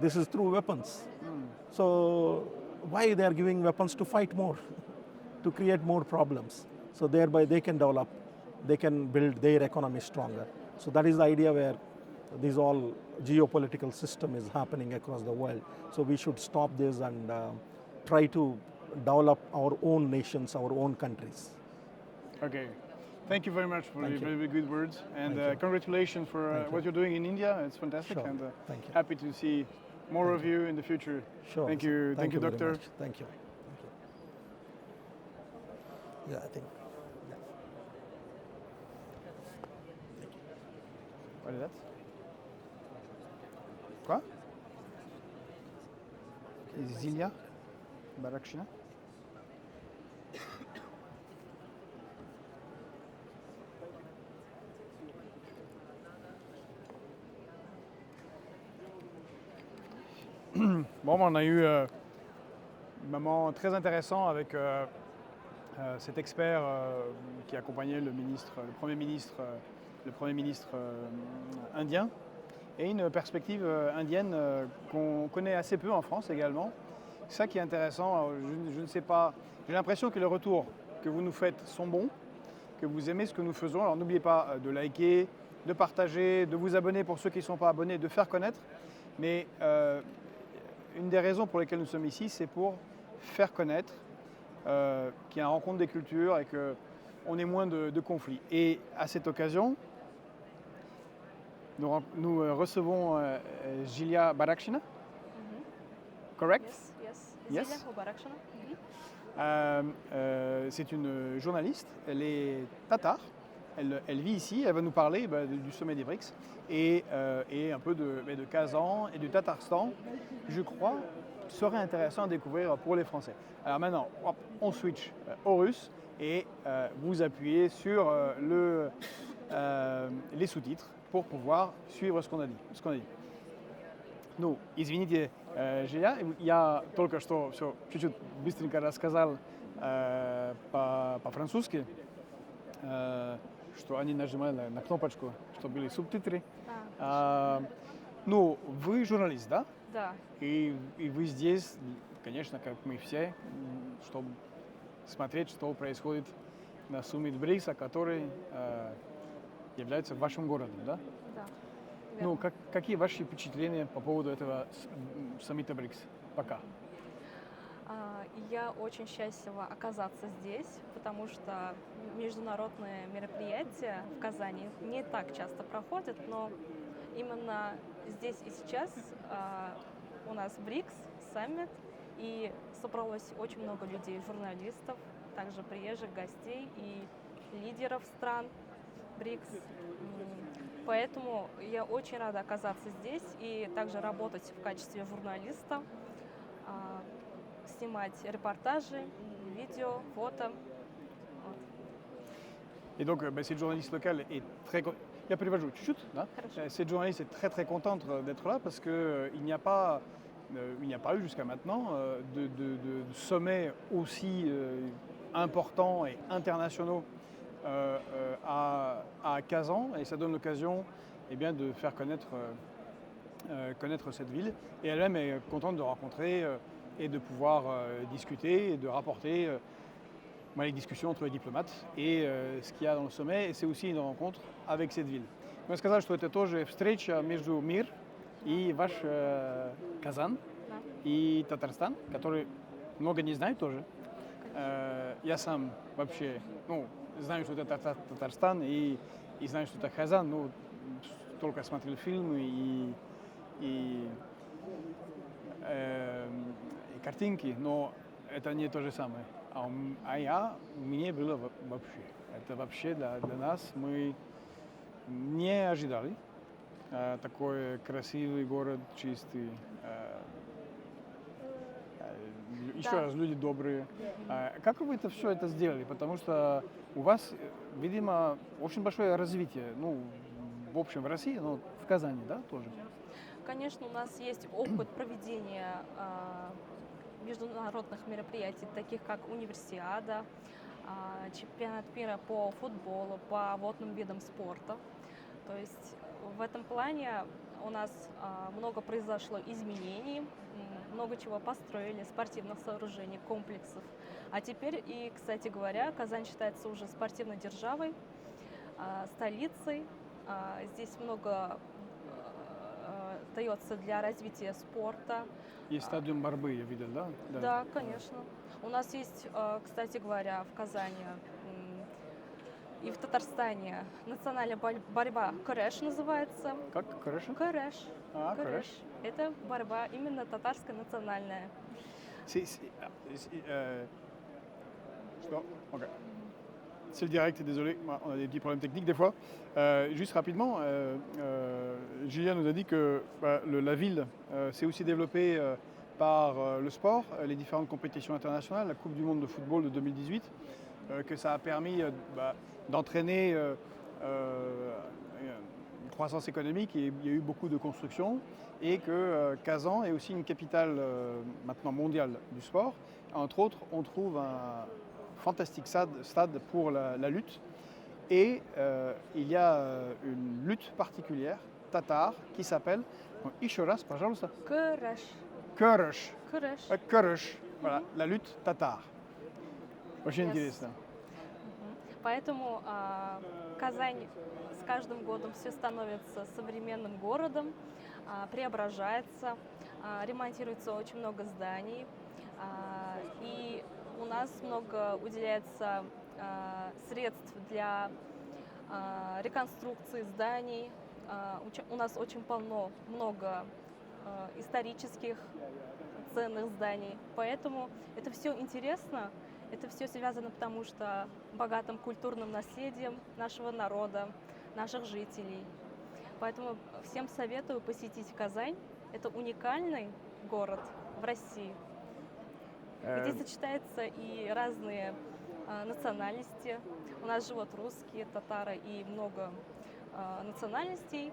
This is through weapons. So why they are giving weapons to fight more, to create more problems. So thereby they can develop, they can build their economy stronger. So that is the idea where this all geopolitical system is happening across the world. So we should stop this and try to develop our own nations, our own countries. Okay. Thank you very much for Thank your you. very good words, and Thank you. congratulations for Thank you. what you're doing in India. It's fantastic, Sure. and Thank you. happy to see more of you in the future. Sure. Thank you, Thank you very doctor. much. Thank you. Yeah, I think. What is that? Quoi? Zilia Barakshina. Bon, on a eu un moment très intéressant avec cet expert qui accompagnait le Premier ministre indien, et une perspective indienne qu'on connaît assez peu en France également. C'est ça qui est intéressant. Je ne sais pas, j'ai l'impression que les retours que vous nous faites sont bons, que vous aimez ce que nous faisons. Alors n'oubliez pas de liker, de partager, de vous abonner pour ceux qui ne sont pas abonnés, de faire connaître. Mais une des raisons pour lesquelles nous sommes ici, c'est pour faire connaître qu'il y a une rencontre des cultures et qu'on ait moins de conflits. Et à cette occasion, nous recevons Zilia Barakshina. Correct? Yes. Yes. Zilia Barakshina. C'est une journaliste, elle est tatar, elle vit ici, elle va nous parler du sommet des BRICS et un peu de Kazan et du Tatarstan, je crois, serait intéressant à découvrir pour les Français. Alors maintenant, hop, on switch au russe et vous appuyez sur les sous-titres pour pouvoir suivre ce qu'on a dit. Ну, извините, Я только что все чуть-чуть быстренько рассказал по-французски, что они нажимали на кнопочку, чтобы были субтитры. Ну, вы журналист, да? Да. И вы здесь, конечно, как мы все, чтобы смотреть, что происходит на Summit BRICS, который является вашим городом, да? Да. Ну, верно. какие ваши впечатления по поводу этого саммита БРИКС пока? Я очень счастлива оказаться здесь, потому что международные мероприятия в Казани не так часто проходят, но именно здесь и сейчас у нас БРИКС, саммит, и собралось очень много людей, журналистов, также приезжих гостей и лидеров стран БРИКС. Поэтому я очень рада оказаться здесь и также работать в качестве журналиста, снимать репортажи, видео, фото. Вот. Et donc, cette journaliste locale est très... Я привожу чуть-чуть, да? Cette journaliste est très très contente d'être là parce qu'il n'y a pas eu jusqu'à maintenant de sommets aussi importants et internationaux à Kazan, et ça donne l'occasion de faire connaître cette ville. Et elle-même est contente de rencontrer et de pouvoir discuter et de rapporter les discussions entre les diplomates et ce qu'il y a dans le sommet. Et c'est aussi une rencontre avec cette ville. Мы сказали, что это тоже встреча между МИР и ваш Казан и Татарстан, который много не знает тоже. Я сам вообще, знаю, что это Татарстан и знаю, что это Казан, но только смотрел фильмы и картинки, но это не то же самое. Мне было вообще. Это вообще для нас мы не ожидали. Такой красивый город, чистый. Еще раз, люди добрые. Как вы все это сделали? Потому что у вас, видимо, очень большое развитие. В общем, в России, но в Казани, да, тоже? Конечно, у нас есть опыт проведения международных мероприятий, таких как Универсиада, чемпионат мира по футболу, по водным видам спорта. То есть в этом плане у нас много произошло изменений, много чего построили, спортивных сооружений, комплексов. А теперь и, кстати говоря, Казань считается уже спортивной державой, столицей. Здесь много дается для развития спорта. Есть стадиум борьбы, я видел, да? Да, конечно. У нас есть, кстати говоря, в Казани и в Татарстане национальная борьба «Көреш» называется. Как? «Көреш»? «Көреш». «Көреш». Это борьба именно татарская национальная. Что? Okay. C'est le direct, désolé, on a des petits problèmes techniques des fois. Juste rapidement, Julien nous a dit que la ville s'est aussi développée par le sport, les différentes compétitions internationales, la Coupe du Monde de football de 2018, que ça a permis d'entraîner une croissance économique, et il y a eu beaucoup de constructions, et que Kazan est aussi une capitale maintenant mondiale du sport. Entre autres, on trouve un fantastique stade pour la lutte, et il y a une lutte particulière tatar qui s'appelle еще раз, пожалуйста. «Көреш». «Көреш». «Көреш». «Көреш». Voilà, la lutte tatar. Очень интересно. Поэтому Казань с каждым годом все становится современным городом, преображается, ремонтируется очень много зданий, и у нас много уделяется средств для реконструкции зданий. У нас очень много исторических ценных зданий, поэтому это все интересно. Это все связано потому что богатым культурным наследием нашего народа, наших жителей. Поэтому всем советую посетить Казань. Это уникальный город в России, где сочетаются и разные национальности. У нас живут русские, татары и много национальностей,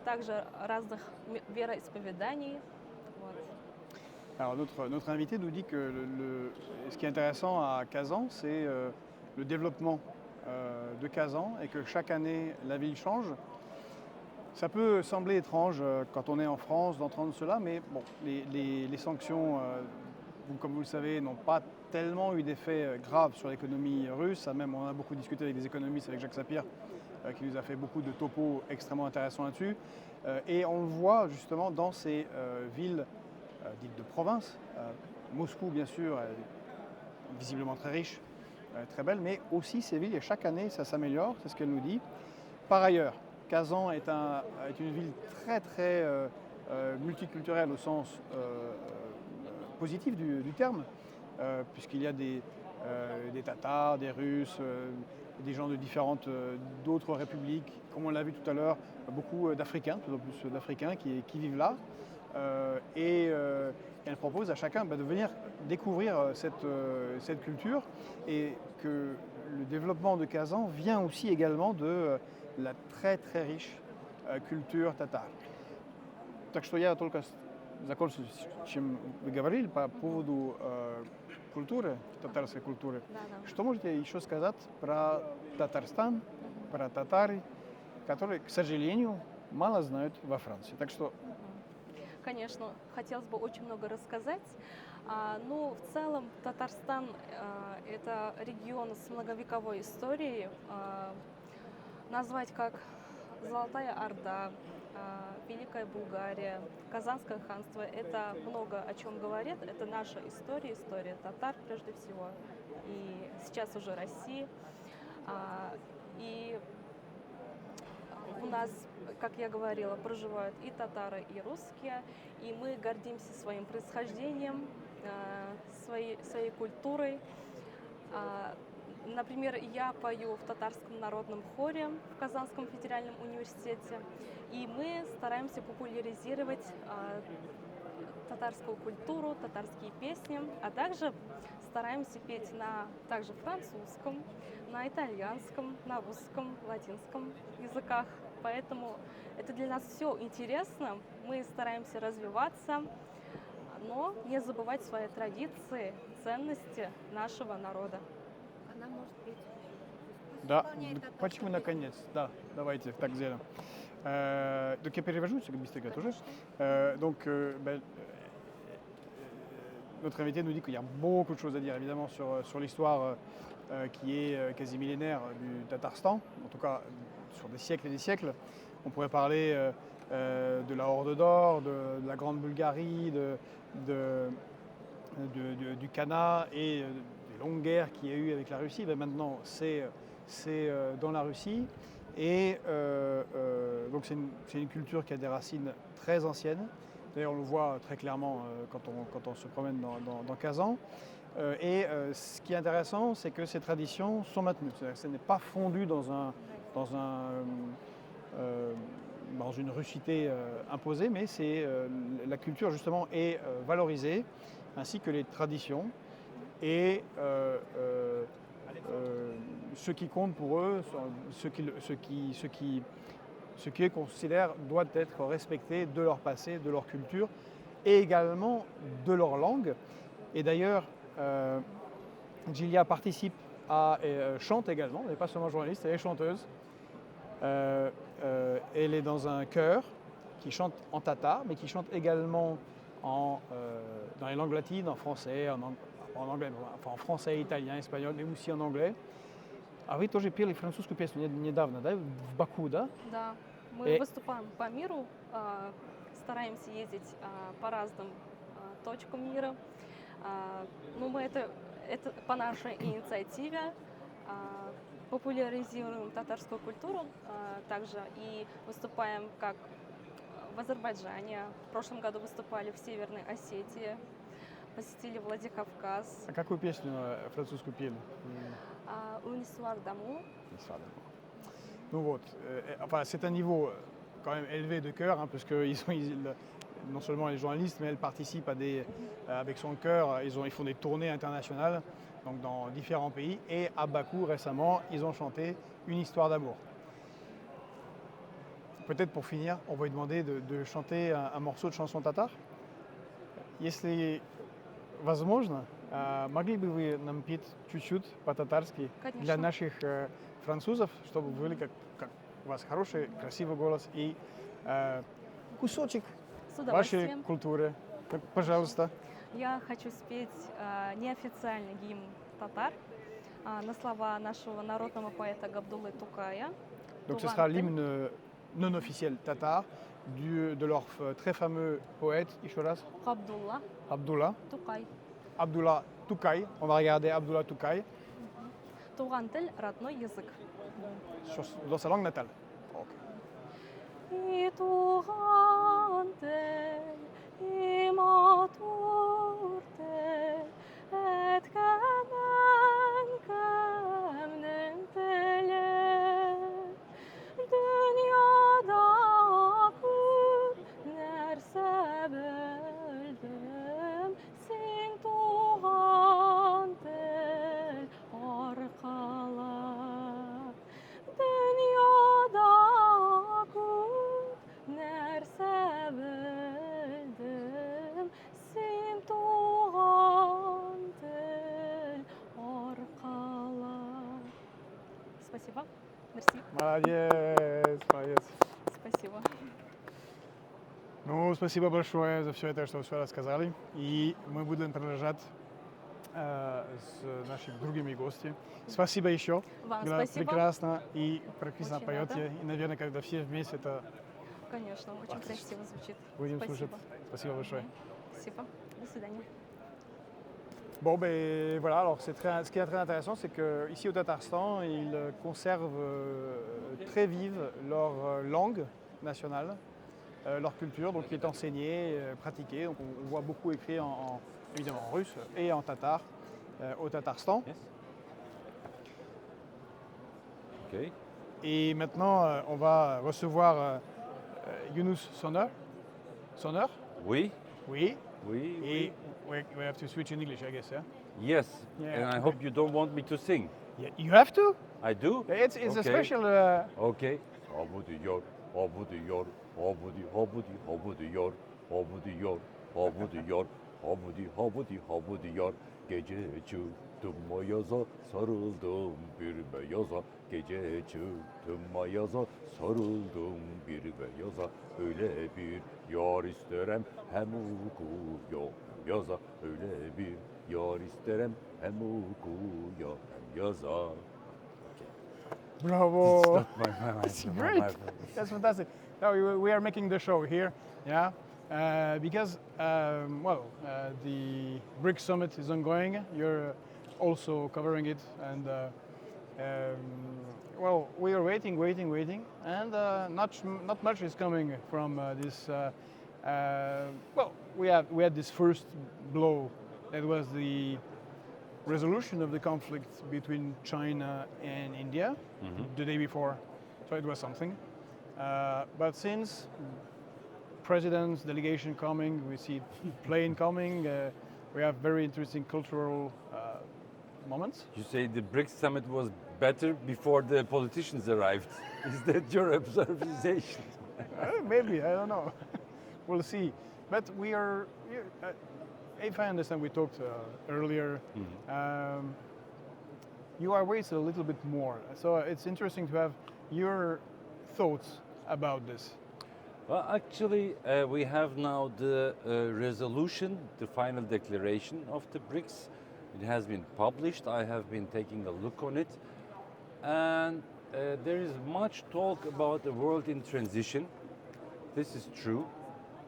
также разных вероисповеданий. Вот. Alors notre invité nous dit que ce qui est intéressant à Kazan, c'est le développement de Kazan et que chaque année la ville change. Ça peut sembler étrange quand on est en France d'entendre cela, mais bon, les sanctions, comme vous le savez, n'ont pas tellement eu d'effet grave sur l'économie russe. Même, on a beaucoup discuté avec des économistes, avec Jacques Sapir, qui nous a fait beaucoup de topos extrêmement intéressants là-dessus. Et on le voit justement dans ces villes dites de province. Moscou, bien sûr, est visiblement très riche, très belle, mais aussi ces villes, et chaque année, ça s'améliore, c'est ce qu'elle nous dit. Par ailleurs, Kazan est une ville très, très multiculturelle au sens positif du terme, puisqu'il y a des Tatars, des Russes, des gens de d'autres républiques, comme on l'a vu tout à l'heure, beaucoup d'Africains, tout en plus d'Africains qui vivent là. Et elle propose à chacun de venir découvrir cette culture et que le développement de Kazan vient aussi également de la très très riche culture tatare. Так что я только закончу, чем вы говорили по поводу культуры, татарской культуры. Да. Что можете еще сказать про Татарстан, про татары, которые, к сожалению, мало знают во Франции? Так что Конечно, хотелось бы очень много рассказать. Но в целом Татарстан – это регион с многовековой историей. Назвать как Золотая Орда, Великая Булгария, Казанское ханство – это много о чем говорит. Это наша история, история татар прежде всего, и сейчас уже России. И у нас, как я говорила, проживают и татары, и русские, и мы гордимся своим происхождением, своей культурой. Например, я пою в татарском народном хоре в Казанском федеральном университете, и мы стараемся популяризировать татарскую культуру, татарские песни, а также стараемся петь на также французском, на итальянском, на русском, латинском языках. Поэтому это для нас все интересно, мы стараемся развиваться, но не забывать свои традиции, ценности нашего народа. Она может петь. да, Исполняет татарскую почему песню. наконец? Да, давайте так сделаем. Donc я перевожу, c'est быстренько тоже. Notre invité nous dit qu'il y a beaucoup de choses à dire évidemment sur l'histoire qui est quasi millénaire du Tatarstan, en tout cas sur des siècles et des siècles. On pourrait parler de la Horde d'Or, de la Grande Bulgarie, du Khanat et des longues guerres qu'il y a eu avec la Russie. Ben maintenant, c'est dans la Russie. Et donc c'est une culture qui a des racines très anciennes. D'ailleurs, on le voit très clairement quand on se promène dans Kazan. Ce qui est intéressant, c'est que ces traditions sont maintenues. C'est-à-dire que ce n'est pas fondu dans une russité imposée, mais la culture justement est valorisée, ainsi que les traditions. Et ce qui compte pour eux, ce qu'ils considèrent doit être respecté de leur passé, de leur culture et également de leur langue. Et d'ailleurs, Gilia participe chante également, elle n'est pas seulement journaliste, elle est chanteuse. Elle est dans un chœur qui chante en tatar, mais qui chante également dans les langues latines, en français, en anglais, enfin en français, italien, espagnol, mais aussi en anglais. А вы тоже пели французскую песню недавно, да, в Баку, да? Да, мы выступаем по миру, стараемся ездить по разным точкам мира. Но мы это по нашей инициативе популяризируем татарскую культуру также и выступаем как в Азербайджане. В прошлом году выступали в Северной Осетии, посетили Владикавказ. А какую песню французскую пели? Une histoire d'amour. Donc вот, enfin, c'est un niveau quand même élevé de chœur, hein, parce que non seulement les journalistes, mais elles participent avec son chœur, ils font des tournées internationales donc dans différents pays. Et à Bakou récemment, ils ont chanté Une histoire d'amour. Peut-être pour finir, on va lui demander de chanter un morceau de chanson tatar. если возможно, могли бы вы нам петь чуть-чуть по-татарски для Конечно. наших французов, чтобы были как у вас хороший, красивый голос и кусочек С вашей удовольствием. культуры. Так, пожалуйста. Я хочу спеть неофициальный гимн татар на слова нашего народного поэта Габдуллы Тукая. Donc ce sera Туван l'hymne non officiel tatar de leur très fameux poète Ishoras Габдулла Abdullah. Тукай. Abdullah Toukay. On va regarder Abdullah Toukay Туган тель, родной язык. dans sa langue natale. Ok. И туган тель, и матур тель, эткәмән кемнең теле. Дөньяда күп нәрсә белдем, син туган тел аркылы. Дөньяда күп нәрсә белдем, син туган тел аркылы. Спасибо. Мерси. Молодец, молодец. Спасибо. Ну, спасибо большое за все это, что вы все рассказали. И мы будем продолжать с нашими другими гостями. Спасибо еще. Вам Было спасибо. прекрасно и прекрасно Очень поете. рада. И, наверное, когда все вместе, это Конечно, очень Отлично. красиво звучит. будем Спасибо. слушать. Спасибо большое. Спасибо. До свидания. Bon, ben voilà, alors ce qui est très intéressant, c'est qu'ici au Tatarstan, ils conservent très vive leur langue nationale, leur culture, donc qui est enseignée, pratiquée. Donc on voit beaucoup écrit évidemment en russe et en tatar au Tatarstan. Yes. Okay. Et maintenant, on va recevoir Yunus Soner. Soner? Oui. Oui. Oui. Et we have to switch in English, I guess, yeah? Yes. Yeah, And I okay. hope you don't want me to sing. Yeah, you have to? I do. It's a Okay. special... Okay. Obudi yor, obudi yor, obudi hobudi hobudi yor, obudi yor, obudi yor, obudi hobudi hobudi yor. Gece çıktım mayaza, sarıldım bir beyaza. Gece çıktım mayaza, sarıldım bir beyaza. Öyle bir yar isterem hem ukuya hem yaza. Öyle bir yar isterem hem ukuya hem yaza. Bravo! It's not my It's great. That's fantastic. No, we are making the show here, yeah, because the BRICS summit is ongoing. You're also covering it, and we are waiting, and not much is coming from this. We had this first blow. That was the resolution of the conflict between China and India the day before, so it was something. But since president's delegation coming, we see plane coming, we have very interesting cultural moments. You say the BRICS summit was better before the politicians arrived. Is that your observation? Maybe, I don't know. We'll see. But we are, if I understand, we talked earlier, you are wasted a little bit more. So it's interesting to have your thoughts about this. Well, actually, we have now the resolution, the final declaration of the BRICS. It has been published. I have been taking a look on it. And there is much talk about a world in transition. This is true.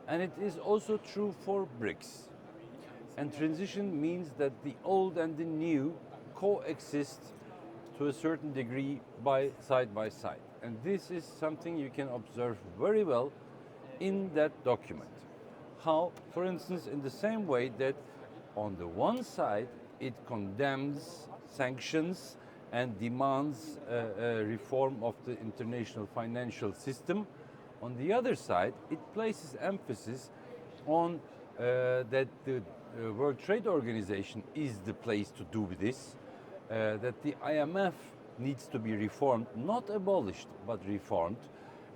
And it is also true for BRICS. And transition means that the old and the new coexist to a certain degree by side. And this is something you can observe very well in that document. How, for instance, in the same way that on the one side it condemns sanctions and demands a reform of the international financial system, on the other side it places emphasis on that the World Trade Organization is the place to do this, that the IMF needs to be reformed, not abolished, but reformed.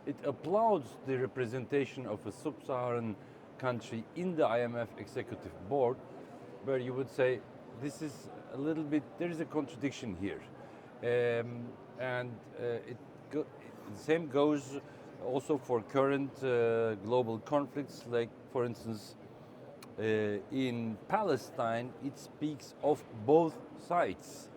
It applauds the representation of a sub-Saharan country in the IMF executive board, where you would say this is a little bit, there is a contradiction here. The same goes also for current global conflicts, like for instance in Palestine, it speaks of both sides.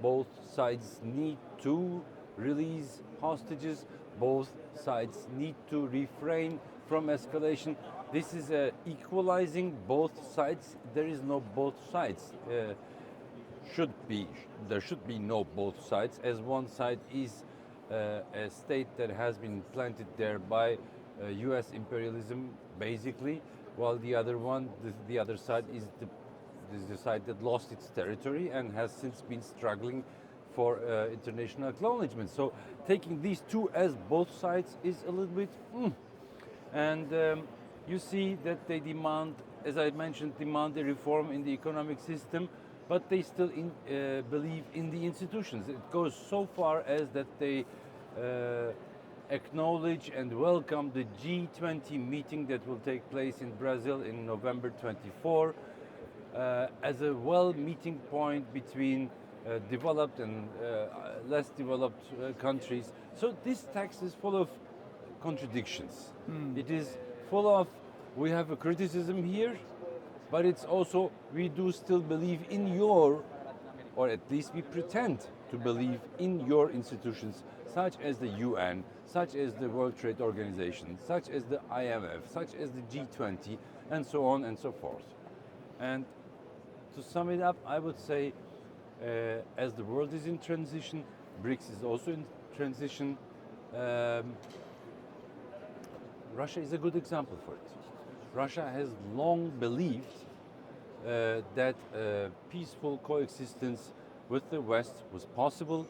Both sides need to release hostages, both sides need to refrain from escalation. This is equalizing both sides. There is no both sides. There should be no both sides, as one side is a state that has been planted there by US imperialism, basically, while the other one, the other side is the side that lost its territory and has since been struggling for international acknowledgement. So taking these two as both sides is a little bit, you see that they demand, as I mentioned, demand a reform in the economic system, but they still believe in the institutions. It goes so far as that they acknowledge and welcome the G20 meeting that will take place in Brazil in November 24 as a meeting point between developed and less developed countries. So this text is full of contradictions. It is full of, we have a criticism here, but it's also, we do still believe in your, or at least we pretend to believe in your institutions, such as the UN, such as the World Trade Organization, such as the IMF, such as the G20, and so on and so forth. And to sum it up, I would say, as the world is in transition, BRICS is also in transition. Russia is a good example for it. Russia has long believed that peaceful coexistence with the West was possible.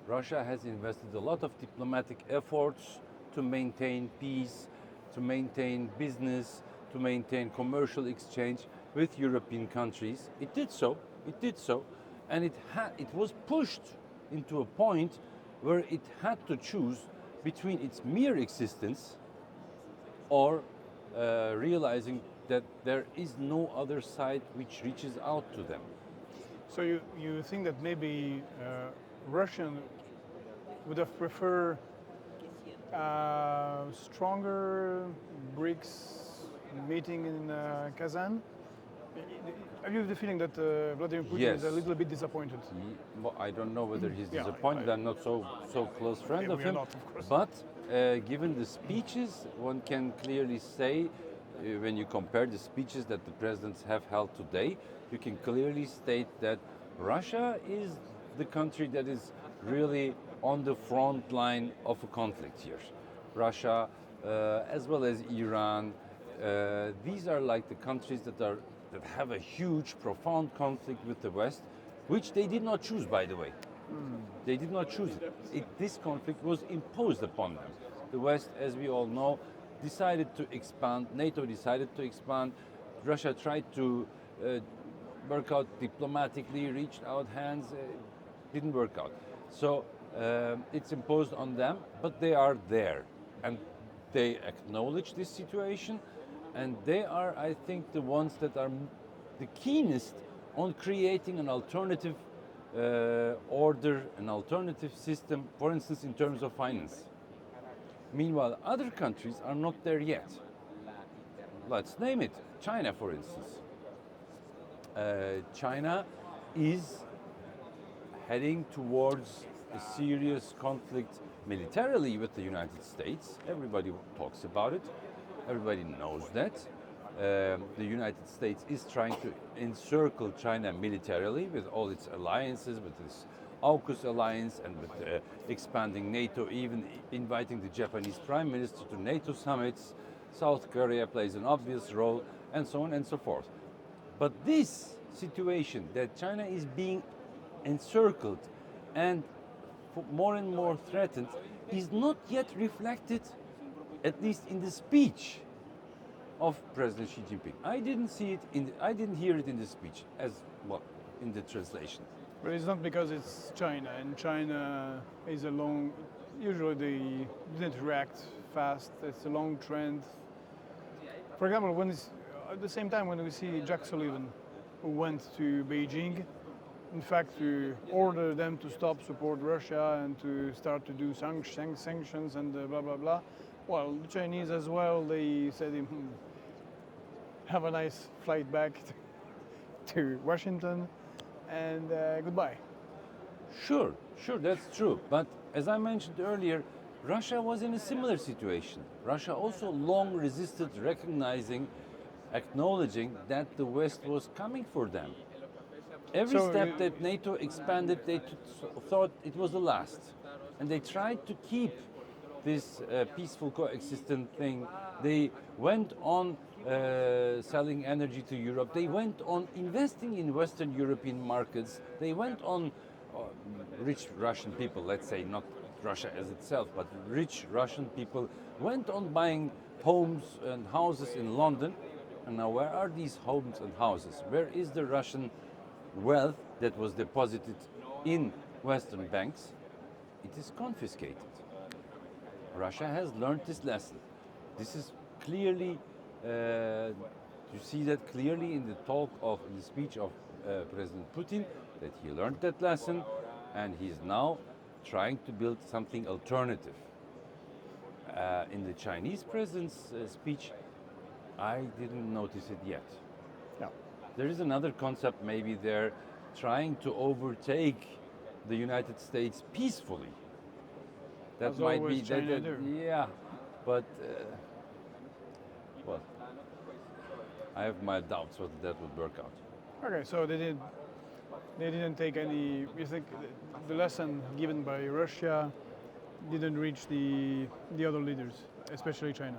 Russia has invested a lot of diplomatic efforts to maintain peace, to maintain business, to maintain commercial exchange with European countries. It did so, and it was pushed into a point where it had to choose between its mere existence or realizing that there is no other side which reaches out to them. So you think that maybe Russia would have preferred a stronger BRICS meeting in Kazan? Have you the feeling that Vladimir Putin Yes. is a little bit disappointed? Well, I don't know whether he's Yeah, disappointed. I'm not so close friend Yeah, of we are him. not, of course. But given the speeches, one can clearly say, when you compare the speeches that the presidents have held today, you can clearly state that Russia is the country that is really on the front line of a conflict here. Russia, as well as Iran, these are like the countries that have a huge, profound conflict with the West, which they did not choose, by the way. They did not choose it. This conflict was imposed upon them. The West, as we all know, decided to expand. NATO decided to expand. Russia tried to work out diplomatically, reached out hands, didn't work out. So it's imposed on them, but they are there. And they acknowledge this situation, and they are, I think, the ones that are the keenest on creating an alternative order, an alternative system, for instance, in terms of finance. Meanwhile, other countries are not there yet. Let's name it. China, for instance. China is heading towards a serious conflict militarily with the United States. Everybody talks about it. Everybody knows that. The United States is trying to encircle China militarily with all its alliances, with this AUKUS alliance and with expanding NATO, even inviting the Japanese Prime Minister to NATO summits. South Korea plays an obvious role, and so on and so forth. But this situation that China is being encircled and more and more threatened is not yet reflected, at least in the speech of President Xi Jinping. I didn't hear it in the speech as well in the translation. But it's not because it's China, and China is usually they didn't react fast. It's a long trend. For example, at the same time when we see Jack Sullivan, who went to Beijing, in fact, to order them to stop support Russia and to start to do sanctions and blah blah blah. Well, the Chinese as well. They said, "Have a nice flight back to Washington, and goodbye." Sure, that's true. But as I mentioned earlier, Russia was in a similar situation. Russia also long resisted recognizing, acknowledging that the West was coming for them. Every So step you- that NATO expanded, they thought it was the last. And they tried to keep this peaceful coexistent thing. They went on selling energy to Europe. They went on investing in Western European markets. They went on rich Russian people, let's say, not Russia as itself, but rich Russian people went on buying homes and houses in London. And now where are these homes and houses? Where is the Russian wealth that was deposited in Western banks? It is confiscated. Russia has learned this lesson. This is clearly, you see that clearly in the speech of President Putin, that he learned that lesson and he's now trying to build something alternative. In the Chinese president's speech, I didn't notice it yet. Yeah. There is another concept maybe they're trying to overtake the United States peacefully. That As might always be China do. yeah, but well, I have my doubts whether that would work out. Okay, so they didn't take any. You think the lesson given by Russia didn't reach the other leaders, especially China?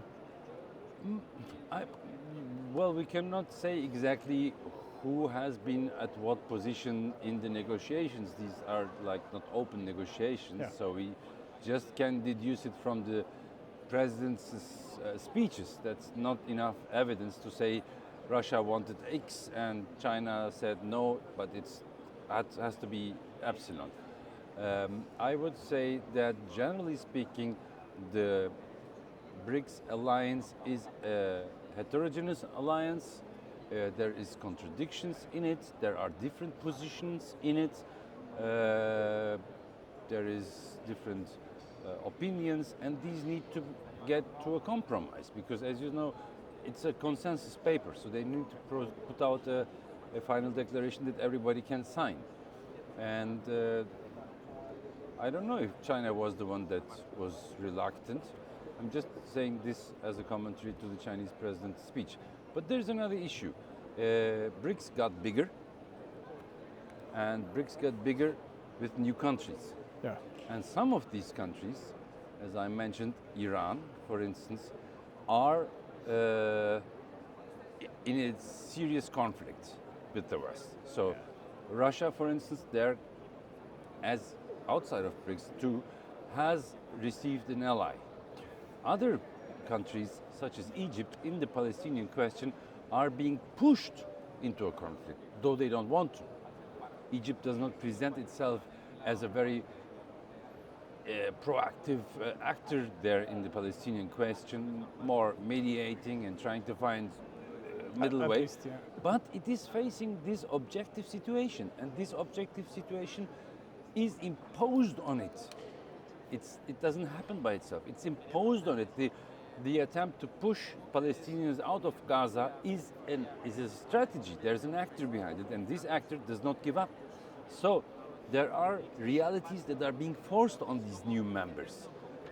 Well, we cannot say exactly who has been at what position in the negotiations. These are like not open negotiations, Yeah. so we just can deduce it from the president's speeches. That's not enough evidence to say Russia wanted X and China said no, but it has to be epsilon. I would say that generally speaking, the BRICS alliance is a heterogeneous alliance. There is contradictions in it. There are different positions in it. There is different opinions, and these need to get to a compromise because, as you know, it's a consensus paper. So they need to put out a final declaration that everybody can sign. And I don't know if China was the one that was reluctant. I'm just saying this as a commentary to the Chinese president's speech. But there's another issue. BRICS got bigger, and BRICS got bigger with new countries. Yeah. And some of these countries, as I mentioned, Iran, for instance, are in a serious conflict with the West. So Russia, for instance, there, as outside of BRICS too, has received an ally. Other countries, such as Egypt, in the Palestinian question, are being pushed into a conflict, though they don't want to. Egypt does not present itself as a very proactive actor there in the Palestinian question, more mediating and trying to find middle At way. least, yeah. But it is facing this objective situation, and this objective situation is imposed on it. It doesn't happen by itself. It's imposed on it. The attempt to push Palestinians out of Gaza is a strategy. There's an actor behind it, and this actor does not give up. So there are realities that are being forced on these new members.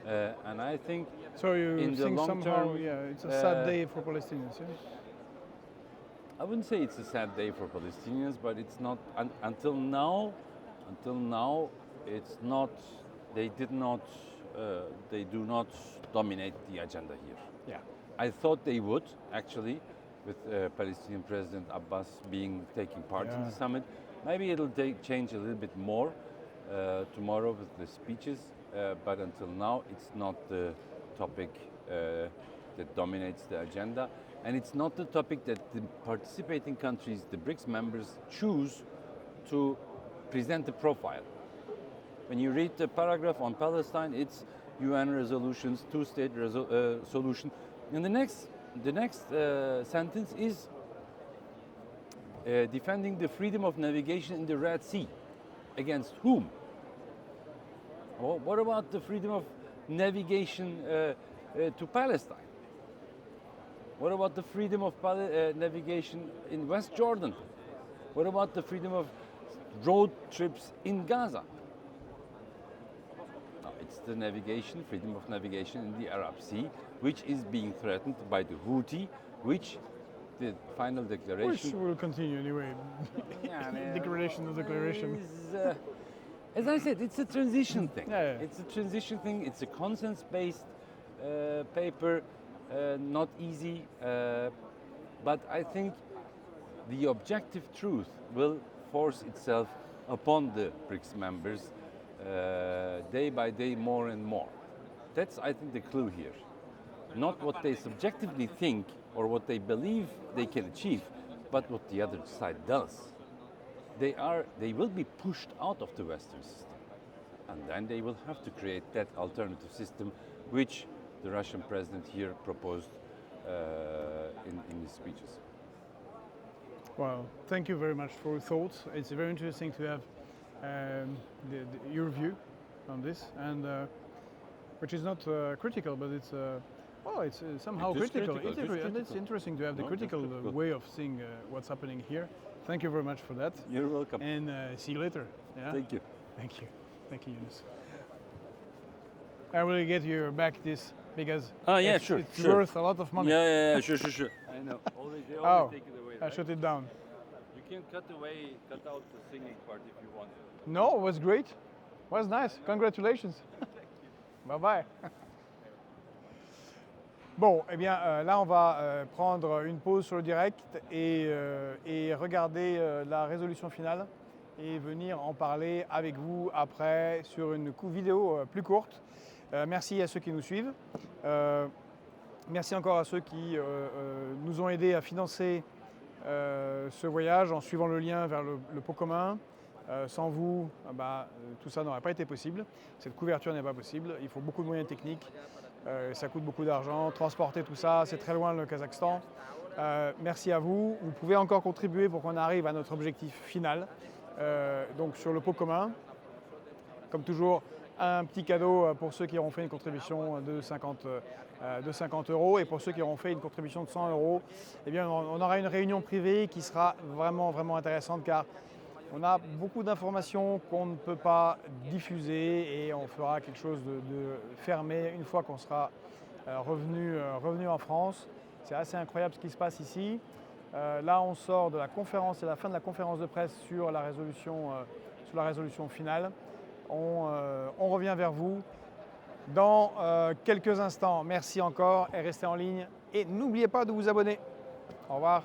And I think So you in the think long somehow, term, yeah, it's a sad day for Palestinians. Yeah? I wouldn't say it's a sad day for Palestinians, but it's not until now. Until now, it's not. They do not dominate the agenda here. Yeah. I thought they would actually, with Palestinian President Abbas taking part in Yeah. the summit. Maybe it'll change a little bit more tomorrow with the speeches, but until now, it's not the topic that dominates the agenda. And it's not the topic that the participating countries, the BRICS members, choose to present the profile. When you read the paragraph on Palestine, it's UN resolutions, two-state solution. In the next the next sentence is defending the freedom of navigation in the Red Sea. Against whom? Well, what about the freedom of navigation to Palestine? What about the freedom of navigation in West Jordan? What about the freedom of road trips in Gaza? No, it's the navigation, freedom of navigation in the Arab Sea, which is being threatened by the Houthi, which the final declaration... Which will continue anyway. Declaration is declaration. As I said, it's a transition thing. Yeah, yeah. It's a transition thing. It's a consensus-based paper, not easy, but I think the objective truth will force itself upon the BRICS members day by day more and more. That's, I think, the clue here. Not what they subjectively think or what they believe they can achieve, but what the other side does. They will be pushed out of the Western system. And then they will have to create that alternative system, which the Russian president here proposed in his speeches. Well, thank you very much for your thoughts. It's very interesting to have your view on this, and which is not critical, but it's it's somehow It is critical. critical, it is And it's critical. interesting to have the No, that's critical critical. way of seeing what's happening here. Thank you very much for that, You're welcome. and see you later. Yeah? Thank you. Thank you. Thank you, Yunus. I will get you back this because it's worth a lot of money. Yeah, sure. I know. They Oh, take it away. I shut it down. You can cut out the singing part if you want. No, it was great. It was nice. Congratulations. Bye bye. Bon, eh bien, là, on va prendre une pause sur le direct et regarder la résolution finale et venir en parler avec vous après sur une vidéo plus courte. Merci à ceux qui nous suivent. Merci encore à ceux qui nous ont aidés à financer ce voyage en suivant le lien vers le pot commun. Sans vous, tout ça n'aurait pas été possible. Cette couverture n'est pas possible. Il faut beaucoup de moyens techniques. Ça coûte beaucoup d'argent. Transporter tout ça, c'est très loin le Kazakhstan. Merci à vous. Vous pouvez encore contribuer pour qu'on arrive à notre objectif final. Donc sur le pot commun, comme toujours, un petit cadeau pour ceux qui auront fait une contribution de 50 €. Et pour ceux qui auront fait une contribution de 100 €, eh bien, on aura une réunion privée qui sera vraiment, vraiment intéressante car on a beaucoup d'informations qu'on ne peut pas diffuser et on fera quelque chose de fermé une fois qu'on sera revenu en France. C'est assez incroyable ce qui se passe ici. Là, on sort de la conférence, c'est la fin de la conférence de presse sur la résolution finale. On revient vers vous dans quelques instants. Merci encore et restez en ligne. Et n'oubliez pas de vous abonner. Au revoir.